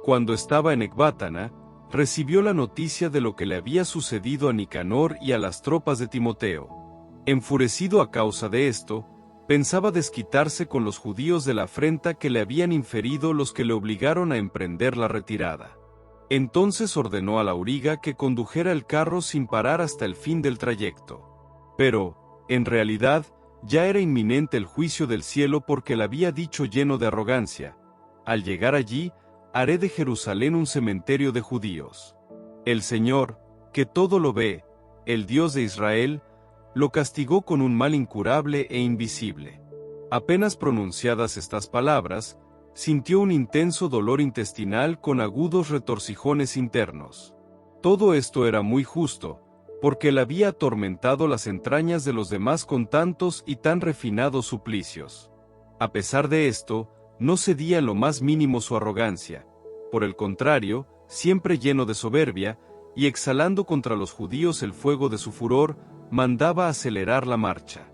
Cuando estaba en Ecbátana, recibió la noticia de lo que le había sucedido a Nicanor y a las tropas de Timoteo. Enfurecido a causa de esto, pensaba desquitarse con los judíos de la afrenta que le habían inferido los que le obligaron a emprender la retirada. Entonces ordenó al auriga que condujera el carro sin parar hasta el fin del trayecto. Pero, en realidad, ya era inminente el juicio del cielo porque le había dicho lleno de arrogancia: al llegar allí, haré de Jerusalén un cementerio de judíos. El Señor, que todo lo ve, el Dios de Israel, lo castigó con un mal incurable e invisible. Apenas pronunciadas estas palabras, sintió un intenso dolor intestinal con agudos retorcijones internos. Todo esto era muy justo, porque él había atormentado las entrañas de los demás con tantos y tan refinados suplicios. A pesar de esto, no cedía en lo más mínimo su arrogancia. Por el contrario, siempre lleno de soberbia, y exhalando contra los judíos el fuego de su furor, mandaba acelerar la marcha.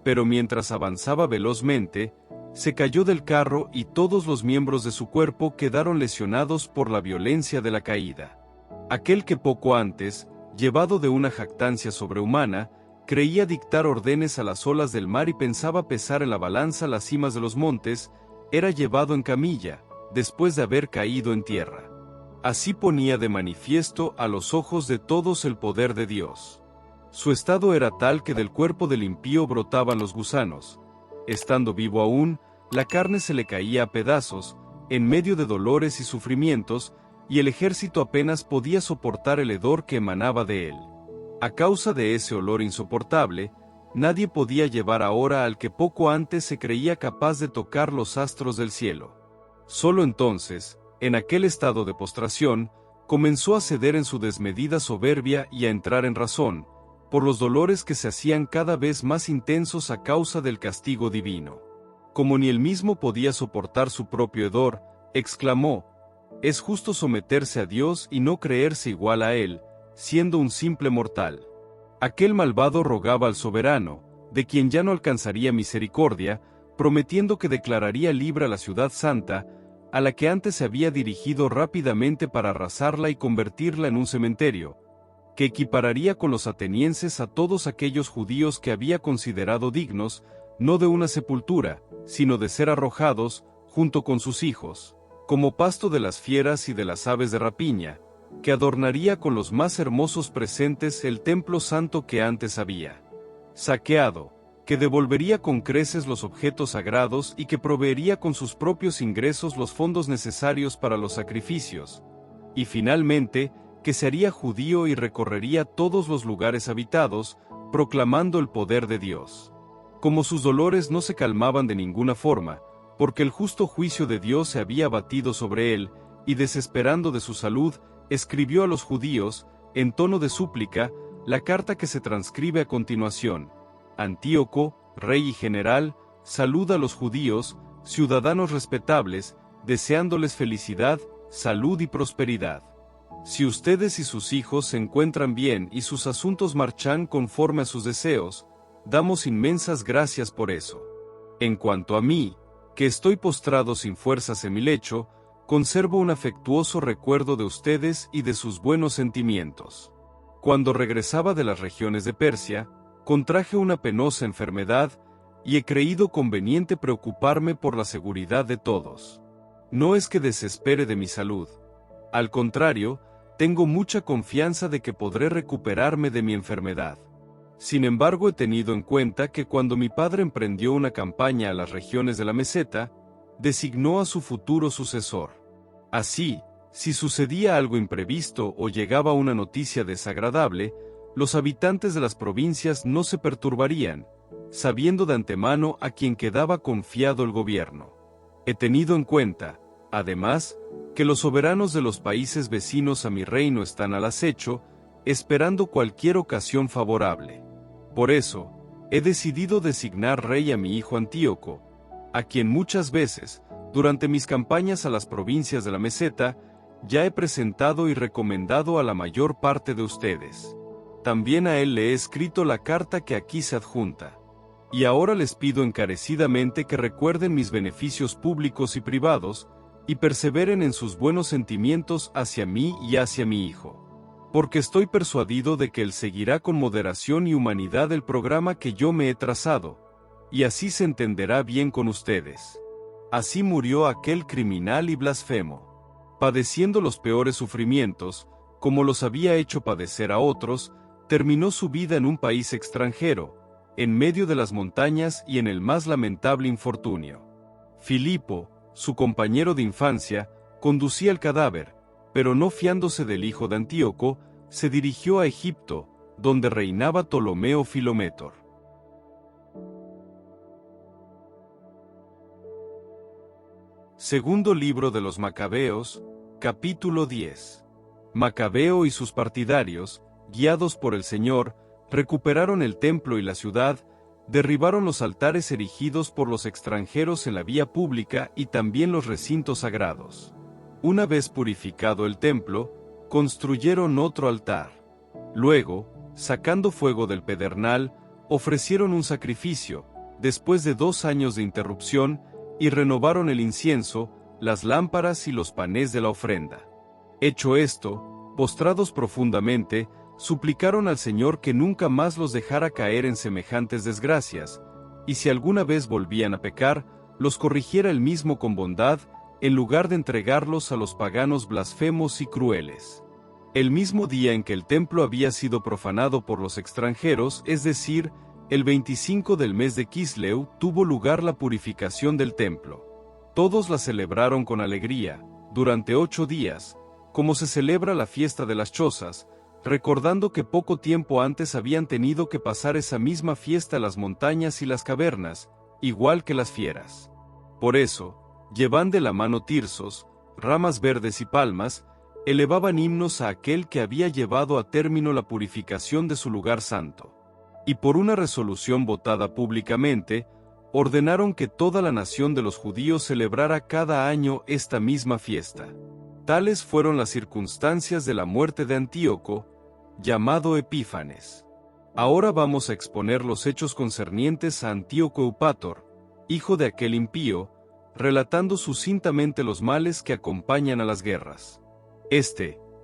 Pero mientras avanzaba velozmente, se cayó del carro y todos los miembros de su cuerpo quedaron lesionados por la violencia de la caída. Aquel que poco antes, llevado de una jactancia sobrehumana, creía dictar órdenes a las olas del mar y pensaba pesar en la balanza las cimas de los montes, era llevado en camilla, después de haber caído en tierra. Así ponía de manifiesto a los ojos de todos el poder de Dios. Su estado era tal que del cuerpo del impío brotaban los gusanos. Estando vivo aún, la carne se le caía a pedazos, en medio de dolores y sufrimientos, y el ejército apenas podía soportar el hedor que emanaba de él. A causa de ese olor insoportable, nadie podía llevar ahora al que poco antes se creía capaz de tocar los astros del cielo. Solo entonces, en aquel estado de postración, comenzó a ceder en su desmedida soberbia y a entrar en razón, por los dolores que se hacían cada vez más intensos a causa del castigo divino. Como ni él mismo podía soportar su propio hedor, exclamó: «Es justo someterse a Dios y no creerse igual a Él, siendo un simple mortal». Aquel malvado rogaba al soberano, de quien ya no alcanzaría misericordia, prometiendo que declararía libre a la ciudad santa, a la que antes se había dirigido rápidamente para arrasarla y convertirla en un cementerio, que equipararía con los atenienses a todos aquellos judíos que había considerado dignos, no de una sepultura, sino de ser arrojados, junto con sus hijos, como pasto de las fieras y de las aves de rapiña, que adornaría con los más hermosos presentes el templo santo que antes había saqueado, que devolvería con creces los objetos sagrados y que proveería con sus propios ingresos los fondos necesarios para los sacrificios, y finalmente, que se haría judío y recorrería todos los lugares habitados, proclamando el poder de Dios. Como sus dolores no se calmaban de ninguna forma, porque el justo juicio de Dios se había abatido sobre él, y desesperando de su salud, escribió a los judíos, en tono de súplica, la carta que se transcribe a continuación: Antíoco, rey y general, saluda a los judíos, ciudadanos respetables, deseándoles felicidad, salud y prosperidad. Si ustedes y sus hijos se encuentran bien y sus asuntos marchan conforme a sus deseos, damos inmensas gracias por eso. En cuanto a mí, que estoy postrado sin fuerzas en mi lecho, conservo un afectuoso recuerdo de ustedes y de sus buenos sentimientos. Cuando regresaba de las regiones de Persia, contraje una penosa enfermedad, y he creído conveniente preocuparme por la seguridad de todos. No es que desespere de mi salud. Al contrario, tengo mucha confianza de que podré recuperarme de mi enfermedad. Sin embargo, he tenido en cuenta que cuando mi padre emprendió una campaña a las regiones de la meseta, designó a su futuro sucesor. Así, si sucedía algo imprevisto o llegaba una noticia desagradable, los habitantes de las provincias no se perturbarían, sabiendo de antemano a quien quedaba confiado el gobierno. He tenido en cuenta, además, que los soberanos de los países vecinos a mi reino están al acecho, esperando cualquier ocasión favorable. Por eso, he decidido designar rey a mi hijo Antíoco, a quien muchas veces, durante mis campañas a las provincias de la meseta, ya he presentado y recomendado a la mayor parte de ustedes. también a él le he escrito la carta que aquí se adjunta. Y ahora les pido encarecidamente que recuerden mis beneficios públicos y privados, y perseveren en sus buenos sentimientos hacia mí y hacia mi hijo. Porque estoy persuadido de que él seguirá con moderación y humanidad el programa que yo me he trazado, y así se entenderá bien con ustedes. Así murió aquel criminal y blasfemo. Padeciendo los peores sufrimientos, como los había hecho padecer a otros, terminó su vida en un país extranjero, en medio de las montañas y en el más lamentable infortunio. Filipo, su compañero de infancia, conducía el cadáver, pero no fiándose del hijo de Antíoco, se dirigió a Egipto, donde reinaba Ptolomeo Filométor. Segundo libro de los Macabeos, capítulo 10. Macabeo y sus partidarios, guiados por el Señor, recuperaron el templo y la ciudad, derribaron los altares erigidos por los extranjeros en la vía pública y también los recintos sagrados. Una vez purificado el templo, construyeron otro altar. Luego, sacando fuego del pedernal, ofrecieron un sacrificio, después de 2 años de interrupción, y renovaron el incienso, las lámparas y los panes de la ofrenda. Hecho esto, postrados profundamente, suplicaron al Señor que nunca más los dejara caer en semejantes desgracias, y si alguna vez volvían a pecar, los corrigiera él mismo con bondad, en lugar de entregarlos a los paganos blasfemos y crueles. El mismo día en que el templo había sido profanado por los extranjeros, es decir, el 25 del mes de Quisleu, tuvo lugar la purificación del templo. Todos la celebraron con alegría, durante 8 días, como se celebra la fiesta de las chozas, recordando que poco tiempo antes habían tenido que pasar esa misma fiesta las montañas y las cavernas, igual que las fieras. Por eso, llevan de la mano tirsos, ramas verdes y palmas, elevaban himnos a aquel que había llevado a término la purificación de su lugar santo. Y por una resolución votada públicamente, ordenaron que toda la nación de los judíos celebrara cada año esta misma fiesta. Tales fueron las circunstancias de la muerte de Antíoco, llamado Epífanes. Ahora vamos a exponer los hechos concernientes a Antíoco Eupator, hijo de aquel impío, relatando sucintamente los males que acompañan a las guerras.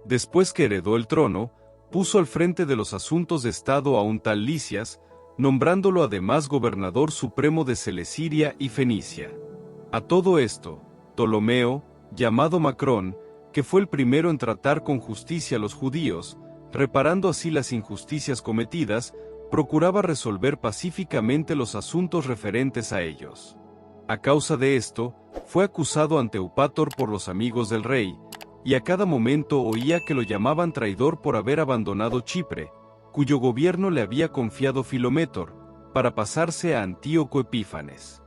Después que heredó el trono, puso al frente de los asuntos de Estado a un tal Lisias, nombrándolo además gobernador supremo de Celesiria y Fenicia. A todo esto, Ptolomeo, llamado Macrón, que fue el primero en tratar con justicia a los judíos, reparando así las injusticias cometidas, procuraba resolver pacíficamente los asuntos referentes a ellos. A causa de esto, fue acusado ante Eupator por los amigos del rey, y a cada momento oía que lo llamaban traidor por haber abandonado Chipre, cuyo gobierno le había confiado Filométor, para pasarse a Antíoco Epífanes.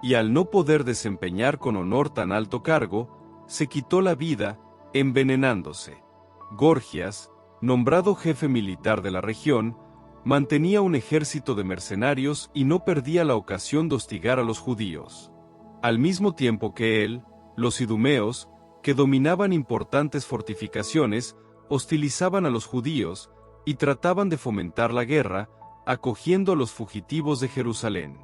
Y al no poder desempeñar con honor tan alto cargo, se quitó la vida, envenenándose. Gorgias, nombrado jefe militar de la región, mantenía un ejército de mercenarios y no perdía la ocasión de hostigar a los judíos. Al mismo tiempo que él, los idumeos, que dominaban importantes fortificaciones, hostilizaban a los judíos, y trataban de fomentar la guerra, acogiendo a los fugitivos de Jerusalén.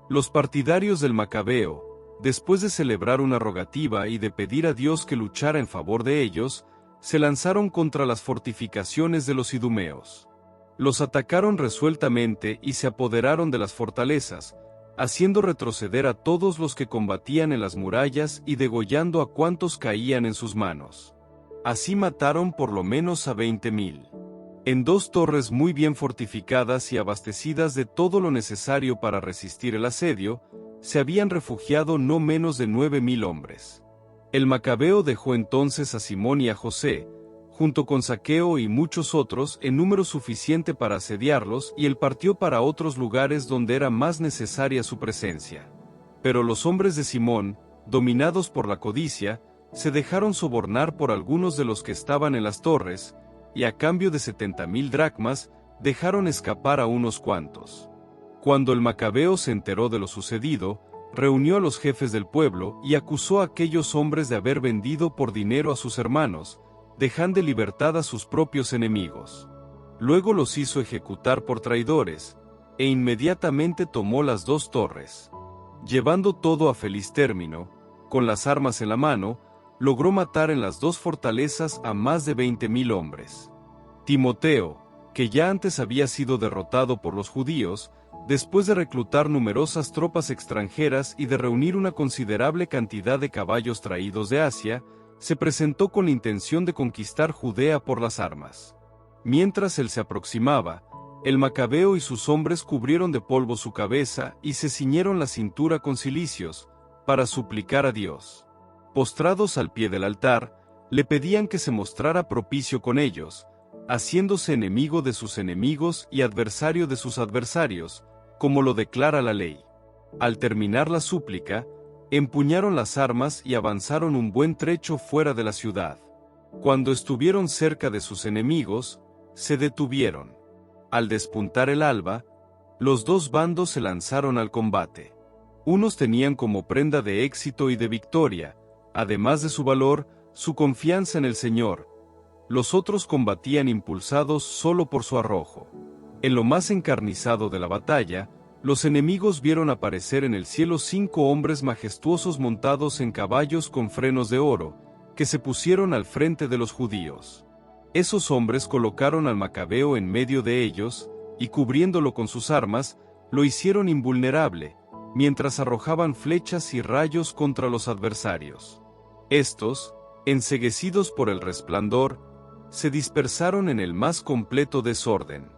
Los partidarios del Macabeo, después de celebrar una rogativa y de pedir a Dios que luchara en favor de ellos, se lanzaron contra las fortificaciones de los idumeos. Los atacaron resueltamente y se apoderaron de las fortalezas, haciendo retroceder a todos los que combatían en las murallas y degollando a cuantos caían en sus manos. Así mataron por lo menos a 20.000. En 2 torres muy bien fortificadas y abastecidas de todo lo necesario para resistir el asedio, se habían refugiado no menos de 9.000 hombres. El Macabeo dejó entonces a Simón y a José, junto con Zaqueo y muchos otros, en número suficiente para asediarlos, y él partió para otros lugares donde era más necesaria su presencia. Pero los hombres de Simón, dominados por la codicia, se dejaron sobornar por algunos de los que estaban en las torres, y a cambio de 70.000 dracmas, dejaron escapar a unos cuantos. Cuando el Macabeo se enteró de lo sucedido, reunió a los jefes del pueblo y acusó a aquellos hombres de haber vendido por dinero a sus hermanos, dejando en libertad a sus propios enemigos. Luego los hizo ejecutar por traidores, e inmediatamente tomó las 2 torres. Llevando todo a feliz término, con las armas en la mano, logró matar en las 2 fortalezas a más de 20.000 hombres. Timoteo, que ya antes había sido derrotado por los judíos, después de reclutar numerosas tropas extranjeras y de reunir una considerable cantidad de caballos traídos de Asia, se presentó con la intención de conquistar Judea por las armas. Mientras él se aproximaba, el macabeo y sus hombres cubrieron de polvo su cabeza y se ciñeron la cintura con cilicios, para suplicar a Dios. Postrados al pie del altar, le pedían que se mostrara propicio con ellos, haciéndose enemigo de sus enemigos y adversario de sus adversarios, como lo declara la ley. Al terminar la súplica, empuñaron las armas y avanzaron un buen trecho fuera de la ciudad. Cuando estuvieron cerca de sus enemigos, se detuvieron. Al despuntar el alba, los 2 bandos se lanzaron al combate. Unos tenían como prenda de éxito y de victoria, además de su valor, su confianza en el Señor. Los otros combatían impulsados solo por su arrojo. En lo más encarnizado de la batalla, los enemigos vieron aparecer en el cielo 5 hombres majestuosos montados en caballos con frenos de oro, que se pusieron al frente de los judíos. Esos hombres colocaron al macabeo en medio de ellos, y cubriéndolo con sus armas, lo hicieron invulnerable, mientras arrojaban flechas y rayos contra los adversarios. Estos, enceguecidos por el resplandor, se dispersaron en el más completo desorden.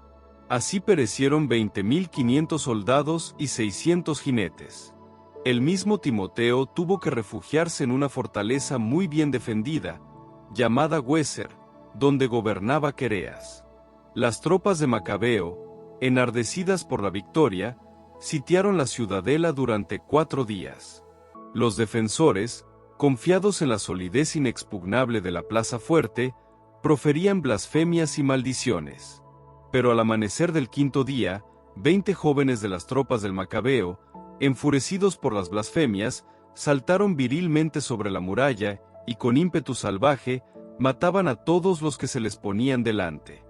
Así perecieron 20.500 soldados y 600 jinetes. El mismo Timoteo tuvo que refugiarse en una fortaleza muy bien defendida, llamada Güeser, donde gobernaba Quereas. Las tropas de Macabeo, enardecidas por la victoria, sitiaron la ciudadela durante 4 días. Los defensores, confiados en la solidez inexpugnable de la plaza fuerte, proferían blasfemias y maldiciones. Pero al amanecer del 5.º día, 20 jóvenes de las tropas del Macabeo, enfurecidos por las blasfemias, saltaron virilmente sobre la muralla y con ímpetu salvaje, mataban a todos los que se les ponían delante.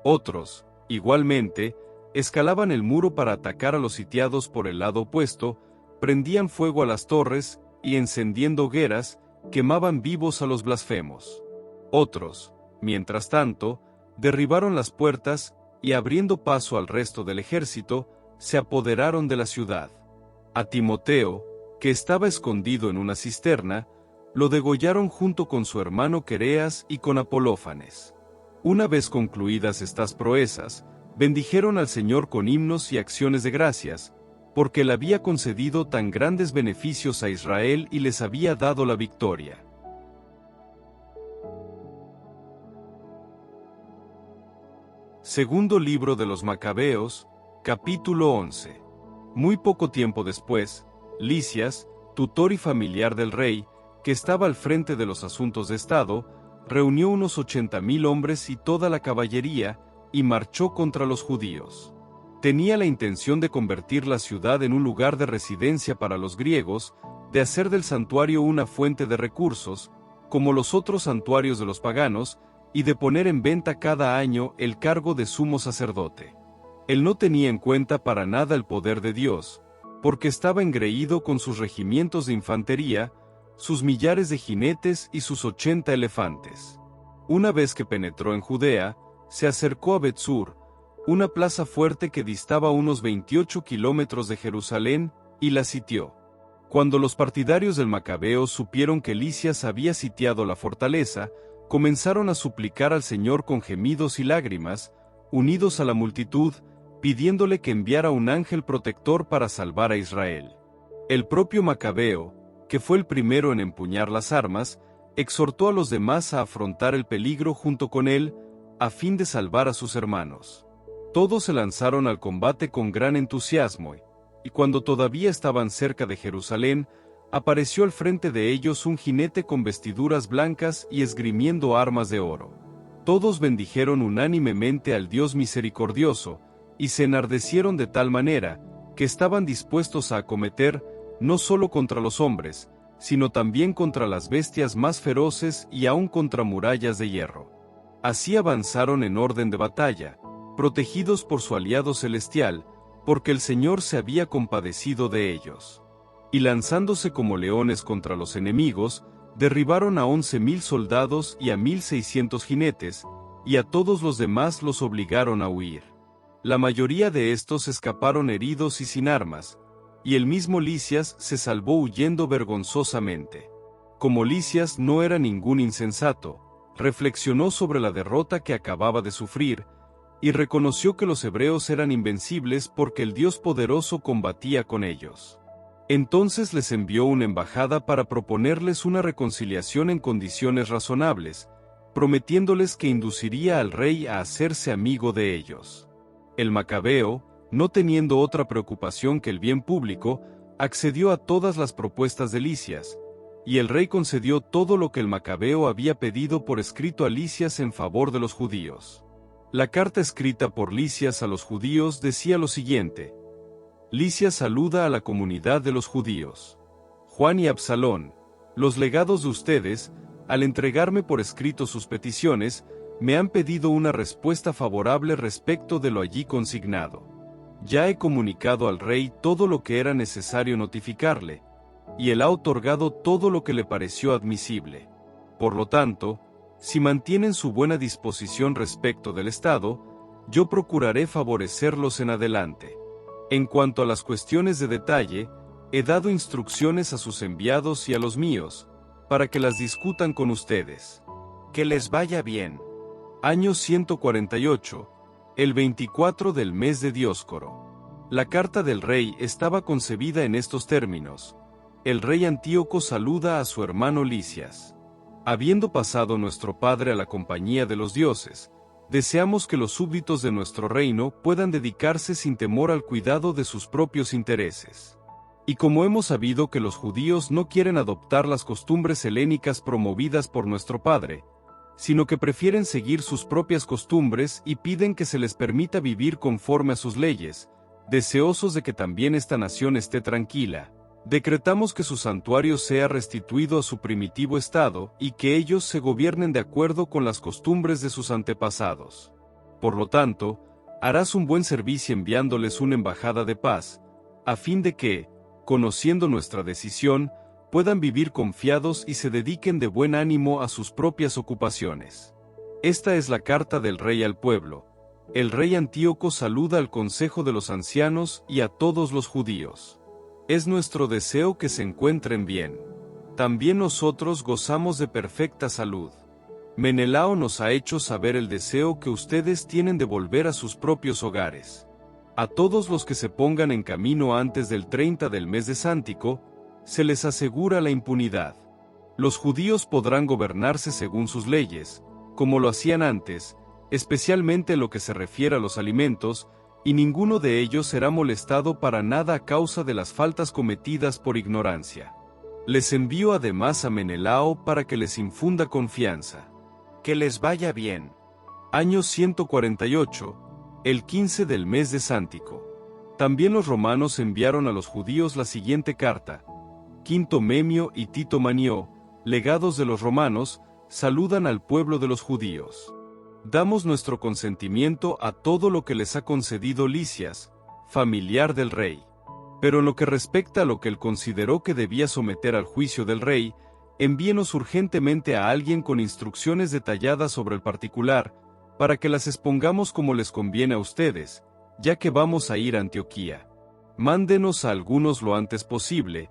Otros, igualmente, escalaban el muro para atacar a los sitiados por el lado opuesto, prendían fuego a las torres y encendiendo hogueras, quemaban vivos a los blasfemos. Otros, mientras tanto, derribaron las puertas y abriendo paso al resto del ejército, se apoderaron de la ciudad. A Timoteo, que estaba escondido en una cisterna, lo degollaron junto con su hermano Quereas y con Apolófanes. Una vez concluidas estas proezas, bendijeron al Señor con himnos y acciones de gracias, porque él había concedido tan grandes beneficios a Israel y les había dado la victoria. Segundo libro de los Macabeos, capítulo 11. Muy poco tiempo después, Lisias, tutor y familiar del rey, que estaba al frente de los asuntos de Estado, reunió unos 80.000 hombres y toda la caballería, y marchó contra los judíos. Tenía la intención de convertir la ciudad en un lugar de residencia para los griegos, de hacer del santuario una fuente de recursos, como los otros santuarios de los paganos, y de poner en venta cada año el cargo de sumo sacerdote. Él no tenía en cuenta para nada el poder de Dios, porque estaba engreído con sus regimientos de infantería, sus millares de jinetes y sus 80 elefantes. Una vez que penetró en Judea, se acercó a Betsur, una plaza fuerte que distaba unos 28 kilómetros de Jerusalén, y la sitió. Cuando los partidarios del Macabeo supieron que Lisias había sitiado la fortaleza, comenzaron a suplicar al Señor con gemidos y lágrimas, unidos a la multitud, pidiéndole que enviara un ángel protector para salvar a Israel. El propio Macabeo, que fue el primero en empuñar las armas, exhortó a los demás a afrontar el peligro junto con él, a fin de salvar a sus hermanos. Todos se lanzaron al combate con gran entusiasmo, y cuando todavía estaban cerca de Jerusalén, apareció al frente de ellos un jinete con vestiduras blancas y esgrimiendo armas de oro. Todos bendijeron unánimemente al Dios misericordioso, y se enardecieron de tal manera, que estaban dispuestos a acometer, no solo contra los hombres, sino también contra las bestias más feroces y aún contra murallas de hierro. Así avanzaron en orden de batalla, protegidos por su aliado celestial, porque el Señor se había compadecido de ellos. Y lanzándose como leones contra los enemigos, derribaron a 11,000 soldados y a 1,600 jinetes, y a todos los demás los obligaron a huir. La mayoría de estos escaparon heridos y sin armas, y el mismo Lisias se salvó huyendo vergonzosamente. Como Lisias no era ningún insensato, reflexionó sobre la derrota que acababa de sufrir, y reconoció que los hebreos eran invencibles porque el Dios poderoso combatía con ellos. Entonces les envió una embajada para proponerles una reconciliación en condiciones razonables, prometiéndoles que induciría al rey a hacerse amigo de ellos. El macabeo, no teniendo otra preocupación que el bien público, accedió a todas las propuestas de Lisias, y el rey concedió todo lo que el macabeo había pedido por escrito a Lisias en favor de los judíos. La carta escrita por Lisias a los judíos decía lo siguiente: Lisias saluda a la comunidad de los judíos. Juan y Absalón, los legados de ustedes, al entregarme por escrito sus peticiones, me han pedido una respuesta favorable respecto de lo allí consignado. Ya he comunicado al rey todo lo que era necesario notificarle, y él ha otorgado todo lo que le pareció admisible. Por lo tanto, si mantienen su buena disposición respecto del Estado, yo procuraré favorecerlos en adelante. En cuanto a las cuestiones de detalle, he dado instrucciones a sus enviados y a los míos, para que las discutan con ustedes. Que les vaya bien. Año 148, el 24 del mes de Dioscoro. La carta del rey estaba concebida en estos términos: el rey Antíoco saluda a su hermano Lisias. Habiendo pasado nuestro padre a la compañía de los dioses, deseamos que los súbditos de nuestro reino puedan dedicarse sin temor al cuidado de sus propios intereses. Y como hemos sabido que los judíos no quieren adoptar las costumbres helénicas promovidas por nuestro padre, sino que prefieren seguir sus propias costumbres y piden que se les permita vivir conforme a sus leyes, deseosos de que también esta nación esté tranquila, decretamos que su santuario sea restituido a su primitivo estado y que ellos se gobiernen de acuerdo con las costumbres de sus antepasados. Por lo tanto, harás un buen servicio enviándoles una embajada de paz, a fin de que, conociendo nuestra decisión, puedan vivir confiados y se dediquen de buen ánimo a sus propias ocupaciones. Esta es la carta del rey al pueblo. El rey Antíoco saluda al consejo de los ancianos y a todos los judíos. Es nuestro deseo que se encuentren bien. También nosotros gozamos de perfecta salud. Menelao nos ha hecho saber el deseo que ustedes tienen de volver a sus propios hogares. A todos los que se pongan en camino antes del 30 del mes de Sántico, se les asegura la impunidad. Los judíos podrán gobernarse según sus leyes, como lo hacían antes, especialmente en lo que se refiere a los alimentos, y ninguno de ellos será molestado para nada a causa de las faltas cometidas por ignorancia. Les envío además a Menelao para que les infunda confianza. Que les vaya bien. Año 148, el 15 del mes de Sántico. También los romanos enviaron a los judíos la siguiente carta: Quinto Memio y Tito Manio, legados de los romanos, saludan al pueblo de los judíos. Damos nuestro consentimiento a todo lo que les ha concedido Lisias, familiar del rey. Pero en lo que respecta a lo que él consideró que debía someter al juicio del rey, envíenos urgentemente a alguien con instrucciones detalladas sobre el particular, para que las expongamos como les conviene a ustedes, ya que vamos a ir a Antioquía. Mándenos a algunos lo antes posible,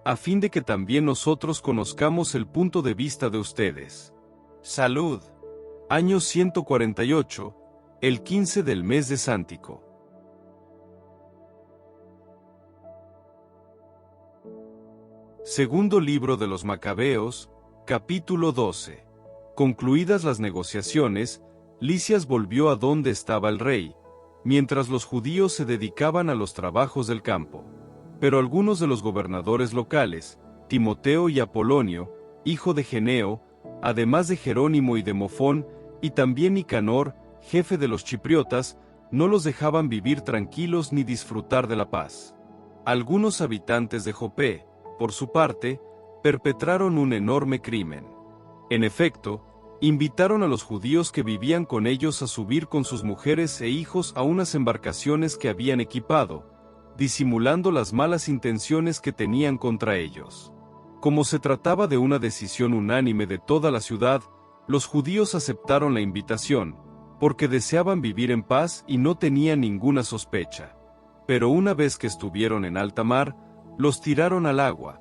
a fin de que también nosotros conozcamos el punto de vista de ustedes. Salud. Año 148, el 15 del mes de Sántico. Segundo libro de los Macabeos, capítulo 12. Concluidas las negociaciones, Lisias volvió a donde estaba el rey, mientras los judíos se dedicaban a los trabajos del campo. Pero algunos de los gobernadores locales, Timoteo y Apolonio, hijo de Geneo, además de Jerónimo y Demofón, y también Nicanor, jefe de los chipriotas, no los dejaban vivir tranquilos ni disfrutar de la paz. Algunos habitantes de Jope, por su parte, perpetraron un enorme crimen. En efecto, Invitaron a los judíos que vivían con ellos a subir con sus mujeres e hijos a unas embarcaciones que habían equipado, disimulando las malas intenciones que tenían contra ellos. Como se trataba de una decisión unánime de toda la ciudad, los judíos aceptaron la invitación, porque deseaban vivir en paz y no tenían ninguna sospecha. Pero una vez que estuvieron en alta mar, los tiraron al agua.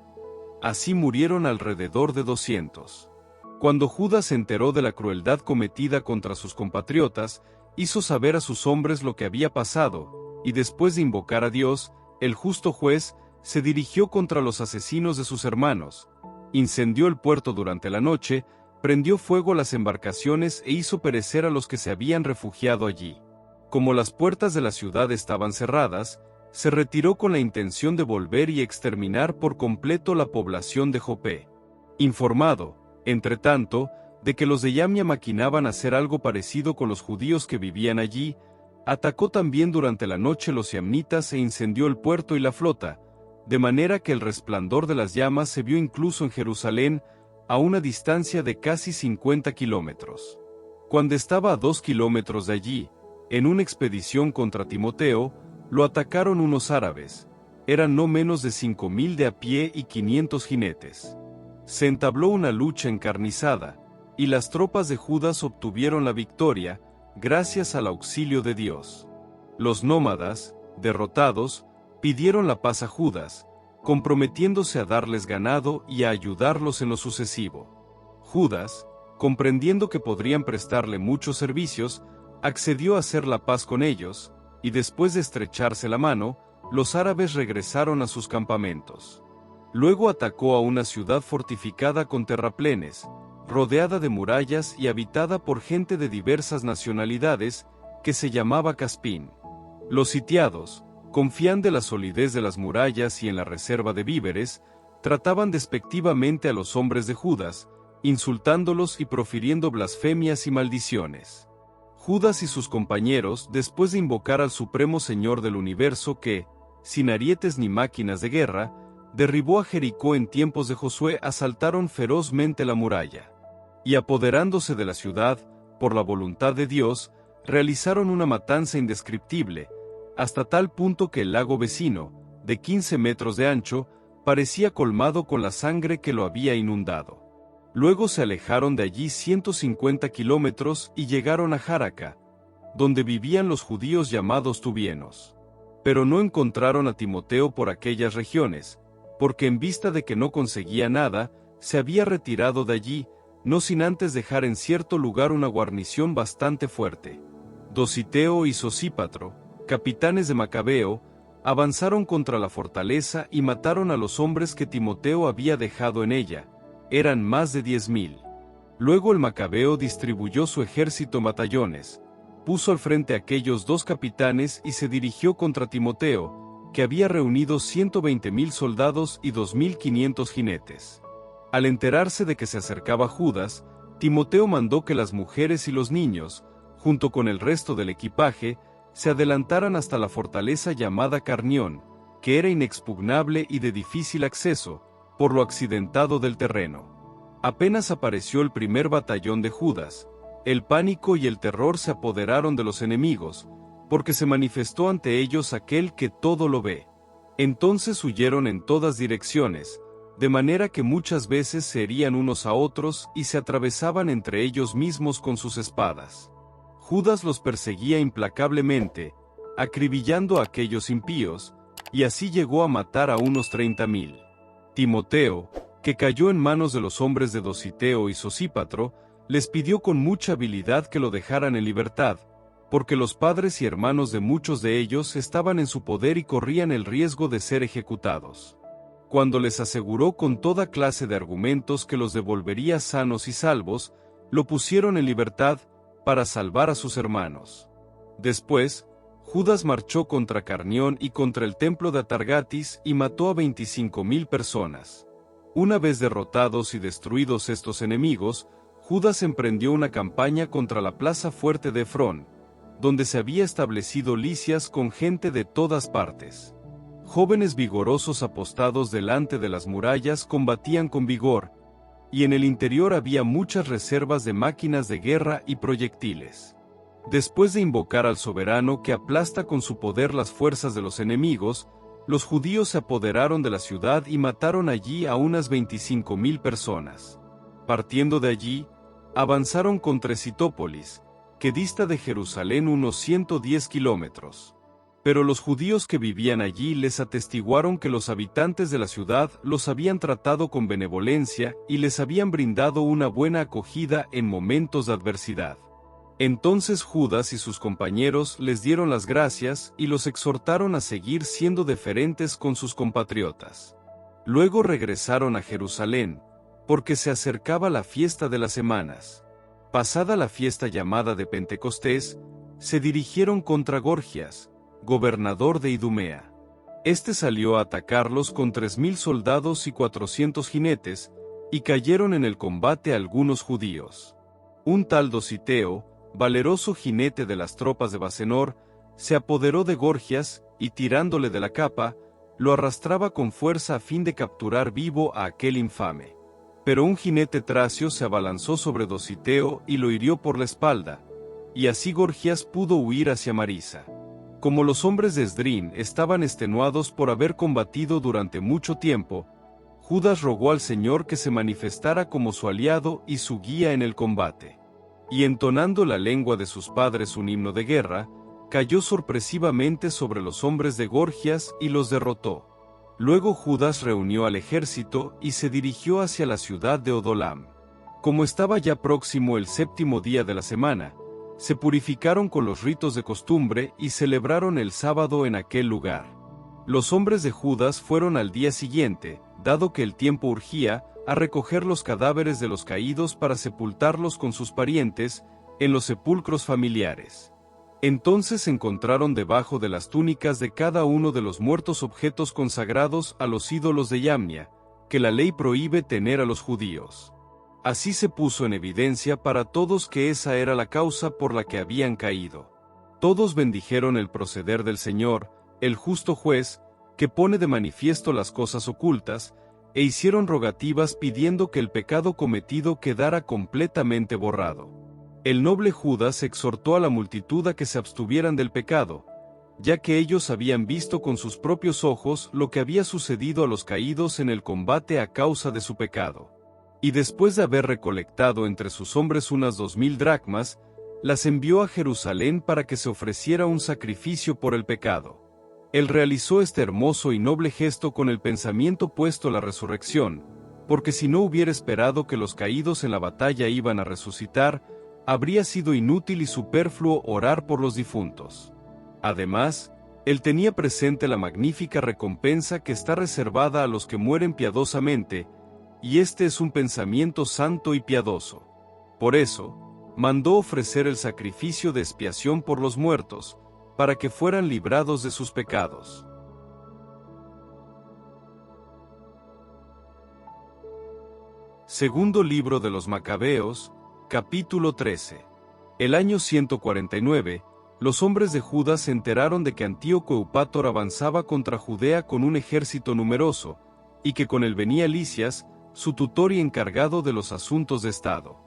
Así murieron alrededor de 200. Cuando Judas se enteró de la crueldad cometida contra sus compatriotas, hizo saber a sus hombres lo que había pasado, y después de invocar a Dios, el justo juez, se dirigió contra los asesinos de sus hermanos, incendió el puerto durante la noche, prendió fuego a las embarcaciones e hizo perecer a los que se habían refugiado allí. Como las puertas de la ciudad estaban cerradas, se retiró con la intención de volver y exterminar por completo la población de Jope. Informado, entretanto, de que los de Yamnia maquinaban hacer algo parecido con los judíos que vivían allí, atacó también durante la noche los yamnitas e incendió el puerto y la flota, de manera que el resplandor de las llamas se vio incluso en Jerusalén, a una distancia de casi 50 kilómetros. Cuando estaba a 2 kilómetros de allí, en una expedición contra Timoteo, lo atacaron unos árabes. Eran no menos de 5.000 de a pie y 500 jinetes. Se entabló una lucha encarnizada, y las tropas de Judas obtuvieron la victoria, gracias al auxilio de Dios. Los nómadas, derrotados, pidieron la paz a Judas, comprometiéndose a darles ganado y a ayudarlos en lo sucesivo. Judas, comprendiendo que podrían prestarle muchos servicios, accedió a hacer la paz con ellos, y después de estrecharse la mano, los árabes regresaron a sus campamentos. Luego atacó a una ciudad fortificada con terraplenes, rodeada de murallas y habitada por gente de diversas nacionalidades, que se llamaba Caspín. Los sitiados, confían de la solidez de las murallas y en la reserva de víveres, trataban despectivamente a los hombres de Judas, insultándolos y profiriendo blasfemias y maldiciones. Judas y sus compañeros, después de invocar al Supremo Señor del Universo que, sin arietes ni máquinas de guerra, derribó a Jericó en tiempos de Josué, asaltaron ferozmente la muralla. Y apoderándose de la ciudad, por la voluntad de Dios, realizaron una matanza indescriptible, hasta tal punto que el lago vecino, de 15 metros de ancho, parecía colmado con la sangre que lo había inundado. Luego se alejaron de allí 150 kilómetros y llegaron a Járaca, donde vivían los judíos llamados tubienos. Pero no encontraron a Timoteo por aquellas regiones, porque en vista de que no conseguía nada, se había retirado de allí, no sin antes dejar en cierto lugar una guarnición bastante fuerte. Dositeo y Sosípatro, capitanes de Macabeo, avanzaron contra la fortaleza y mataron a los hombres que Timoteo había dejado en ella. Eran más de 10.000. Luego el Macabeo distribuyó su ejército en batallones, puso al frente a aquellos 2 capitanes y se dirigió contra Timoteo, que había reunido 120.000 soldados y 2.500 jinetes. Al enterarse de que se acercaba Judas, Timoteo mandó que las mujeres y los niños, junto con el resto del equipaje, se adelantaran hasta la fortaleza llamada Carnión, que era inexpugnable y de difícil acceso, por lo accidentado del terreno. Apenas apareció el primer batallón de Judas, el pánico y el terror se apoderaron de los enemigos, porque se manifestó ante ellos aquel que todo lo ve. Entonces huyeron en todas direcciones, de manera que muchas veces se herían unos a otros y se atravesaban entre ellos mismos con sus espadas. Judas los perseguía implacablemente, acribillando a aquellos impíos, y así llegó a matar a unos 30.000. Timoteo, que cayó en manos de los hombres de Dositeo y Sosípatro, les pidió con mucha habilidad que lo dejaran en libertad, porque los padres y hermanos de muchos de ellos estaban en su poder y corrían el riesgo de ser ejecutados. Cuando les aseguró con toda clase de argumentos que los devolvería sanos y salvos, lo pusieron en libertad, para salvar a sus hermanos. Después, Judas marchó contra Carnión y contra el templo de Atargatis y mató a 25.000 personas. Una vez derrotados y destruidos estos enemigos, Judas emprendió una campaña contra la plaza fuerte de Efrón, donde se había establecido Lisias con gente de todas partes. Jóvenes vigorosos apostados delante de las murallas combatían con vigor, y en el interior había muchas reservas de máquinas de guerra y proyectiles. Después de invocar al soberano que aplasta con su poder las fuerzas de los enemigos, los judíos se apoderaron de la ciudad y mataron allí a unas 25.000 personas. Partiendo de allí, avanzaron contra Escitópolis, que dista de Jerusalén unos 110 kilómetros. Pero los judíos que vivían allí les atestiguaron que los habitantes de la ciudad los habían tratado con benevolencia y les habían brindado una buena acogida en momentos de adversidad. Entonces Judas y sus compañeros les dieron las gracias y los exhortaron a seguir siendo deferentes con sus compatriotas. Luego regresaron a Jerusalén, porque se acercaba la fiesta de las semanas. Pasada la fiesta llamada de Pentecostés, se dirigieron contra Gorgias, gobernador de Idumea. Este salió a atacarlos con 3.000 soldados y 400 jinetes, y cayeron en el combate algunos judíos. Un tal Dositeo, valeroso jinete de las tropas de Basenor, se apoderó de Gorgias, y tirándole de la capa, lo arrastraba con fuerza a fin de capturar vivo a aquel infame. Pero un jinete tracio se abalanzó sobre Dositeo y lo hirió por la espalda, y así Gorgias pudo huir hacia Marisa. Como los hombres de Esdrín estaban extenuados por haber combatido durante mucho tiempo, Judas rogó al Señor que se manifestara como su aliado y su guía en el combate. Y entonando la lengua de sus padres un himno de guerra, cayó sorpresivamente sobre los hombres de Gorgias y los derrotó. Luego Judas reunió al ejército y se dirigió hacia la ciudad de Odolam. Como estaba ya próximo el 7º día de la semana, se purificaron con los ritos de costumbre y celebraron el sábado en aquel lugar. Los hombres de Judas fueron al día siguiente, dado que el tiempo urgía, a recoger los cadáveres de los caídos para sepultarlos con sus parientes, en los sepulcros familiares. Entonces encontraron debajo de las túnicas de cada uno de los muertos objetos consagrados a los ídolos de Yamnia, que la ley prohíbe tener a los judíos. Así se puso en evidencia para todos que esa era la causa por la que habían caído. Todos bendijeron el proceder del Señor, el justo juez, que pone de manifiesto las cosas ocultas, e hicieron rogativas pidiendo que el pecado cometido quedara completamente borrado. El noble Judas exhortó a la multitud a que se abstuvieran del pecado, ya que ellos habían visto con sus propios ojos lo que había sucedido a los caídos en el combate a causa de su pecado. Y después de haber recolectado entre sus hombres unas 2.000 dracmas, las envió a Jerusalén para que se ofreciera un sacrificio por el pecado. Él realizó este hermoso y noble gesto con el pensamiento puesto a la resurrección, porque si no hubiera esperado que los caídos en la batalla iban a resucitar, habría sido inútil y superfluo orar por los difuntos. Además, él tenía presente la magnífica recompensa que está reservada a los que mueren piadosamente, y este es un pensamiento santo y piadoso. Por eso, mandó ofrecer el sacrificio de expiación por los muertos, para que fueran librados de sus pecados. Segundo libro de los Macabeos, capítulo 13. El año 149, los hombres de Judá se enteraron de que Antíoco Eupator avanzaba contra Judea con un ejército numeroso, y que con él venía Lisias, su tutor y encargado de los asuntos de Estado.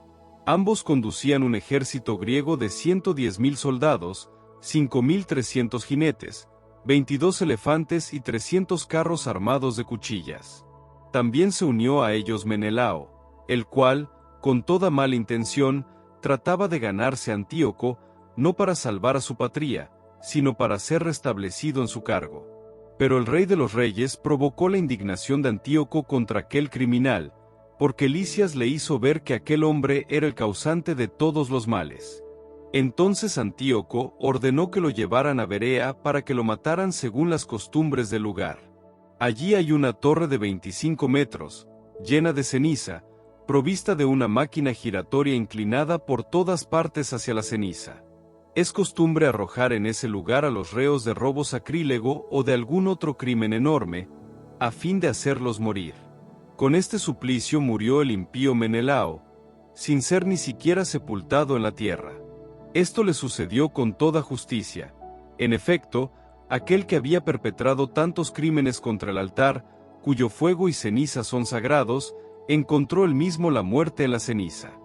Ambos conducían un ejército griego de 110.000 soldados, 5.300 jinetes, 22 elefantes y 300 carros armados de cuchillas. También se unió a ellos Menelao, el cual, con toda mala intención, trataba de ganarse a Antíoco, no para salvar a su patria, sino para ser restablecido en su cargo. Pero el rey de los reyes provocó la indignación de Antíoco contra aquel criminal, porque Lisias le hizo ver que aquel hombre era el causante de todos los males. Entonces Antíoco ordenó que lo llevaran a Berea para que lo mataran según las costumbres del lugar. Allí hay una torre de 25 metros, llena de ceniza, provista de una máquina giratoria inclinada por todas partes hacia la ceniza. Es costumbre arrojar en ese lugar a los reos de robo sacrílego o de algún otro crimen enorme, a fin de hacerlos morir. Con este suplicio murió el impío Menelao, sin ser ni siquiera sepultado en la tierra. Esto le sucedió con toda justicia. En efecto, aquel que había perpetrado tantos crímenes contra el altar, cuyo fuego y ceniza son sagrados, encontró él mismo la muerte en la ceniza.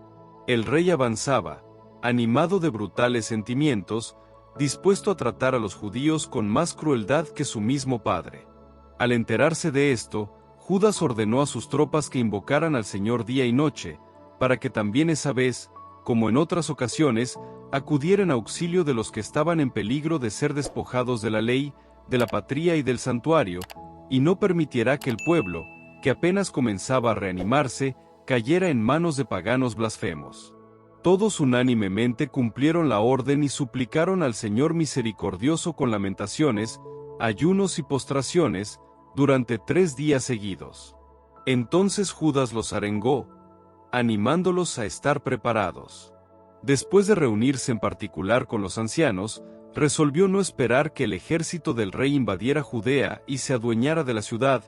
El rey avanzaba, animado de brutales sentimientos, dispuesto a tratar a los judíos con más crueldad que su mismo padre. Al enterarse de esto, Judas ordenó a sus tropas que invocaran al Señor día y noche, para que también esa vez, como en otras ocasiones, acudieran a auxilio de los que estaban en peligro de ser despojados de la ley, de la patria y del santuario, y no permitiera que el pueblo, que apenas comenzaba a reanimarse, cayera en manos de paganos blasfemos. Todos unánimemente cumplieron la orden y suplicaron al Señor misericordioso con lamentaciones, ayunos y postraciones, durante 3 días seguidos. Entonces Judas los arengó, animándolos a estar preparados. Después de reunirse en particular con los ancianos, resolvió no esperar que el ejército del rey invadiera Judea y se adueñara de la ciudad,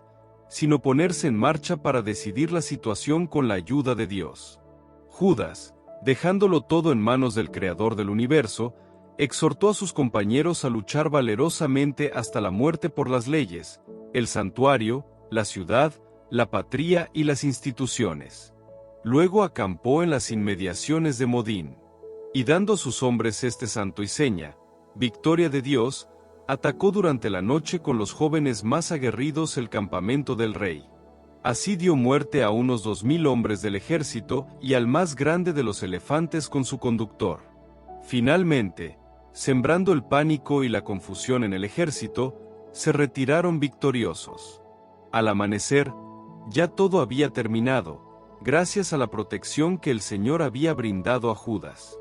sino ponerse en marcha para decidir la situación con la ayuda de Dios. Judas, dejándolo todo en manos del Creador del universo, exhortó a sus compañeros a luchar valerosamente hasta la muerte por las leyes, el santuario, la ciudad, la patria y las instituciones. Luego acampó en las inmediaciones de Modín, y dando a sus hombres este santo y seña, victoria de Dios, atacó durante la noche con los jóvenes más aguerridos el campamento del rey. Así dio muerte a unos 2000 hombres del ejército y al más grande de los elefantes con su conductor. Finalmente, sembrando el pánico y la confusión en el ejército, se retiraron victoriosos. Al amanecer, ya todo había terminado, gracias a la protección que el Señor había brindado a Judas.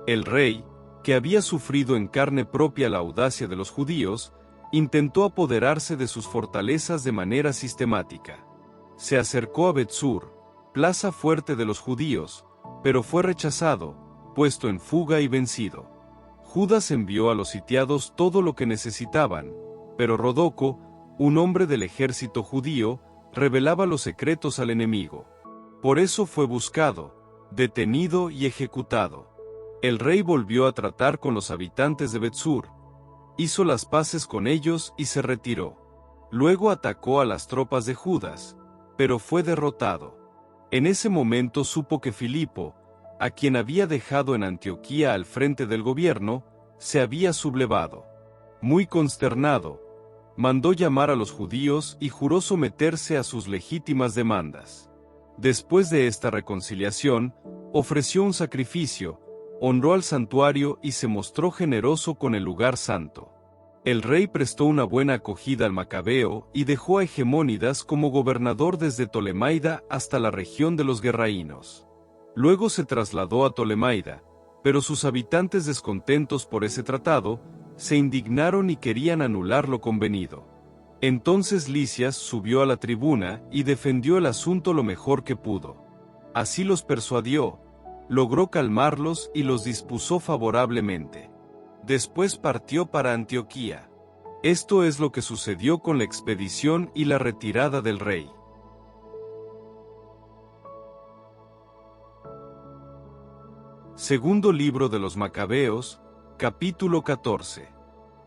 El rey, que había sufrido en carne propia la audacia de los judíos, intentó apoderarse de sus fortalezas de manera sistemática. Se acercó a Betsur, plaza fuerte de los judíos, pero fue rechazado, puesto en fuga y vencido. Judas envió a los sitiados todo lo que necesitaban, pero Rodoco, un hombre del ejército judío, revelaba los secretos al enemigo. Por eso fue buscado, detenido y ejecutado. El rey volvió a tratar con los habitantes de Betsur, hizo las paces con ellos y se retiró. Luego atacó a las tropas de Judas, pero fue derrotado. En ese momento supo que Filipo, a quien había dejado en Antioquía al frente del gobierno, se había sublevado. Muy consternado, mandó llamar a los judíos y juró someterse a sus legítimas demandas. Después de esta reconciliación, ofreció un sacrificio, honró al santuario y se mostró generoso con el lugar santo. El rey prestó una buena acogida al Macabeo y dejó a Hegemónidas como gobernador desde Tolemaida hasta la región de los Gerraínos. Luego se trasladó a Tolemaida, pero sus habitantes, descontentos por ese tratado, se indignaron y querían anular lo convenido. Entonces Lisias subió a la tribuna y defendió el asunto lo mejor que pudo. Así los persuadió, logró calmarlos y los dispuso favorablemente. Después partió para Antioquía. Esto es lo que sucedió con la expedición y la retirada del rey. Segundo libro de los Macabeos, capítulo 14.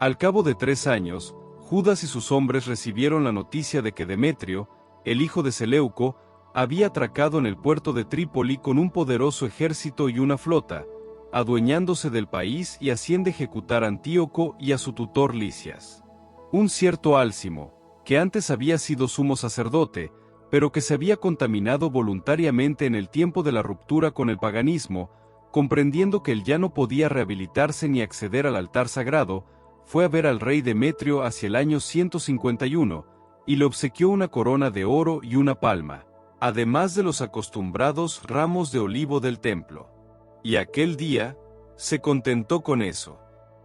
Al cabo de 3 años, Judas y sus hombres recibieron la noticia de que Demetrio, el hijo de Seleuco, había atracado en el puerto de Trípoli con un poderoso ejército y una flota, adueñándose del país y haciendo ejecutar a Antíoco y a su tutor Lisias. Un cierto Álcimo, que antes había sido sumo sacerdote, pero que se había contaminado voluntariamente en el tiempo de la ruptura con el paganismo, comprendiendo que él ya no podía rehabilitarse ni acceder al altar sagrado, fue a ver al rey Demetrio hacia el año 151, y le obsequió una corona de oro y una palma, además de los acostumbrados ramos de olivo del templo. Y aquel día, se contentó con eso.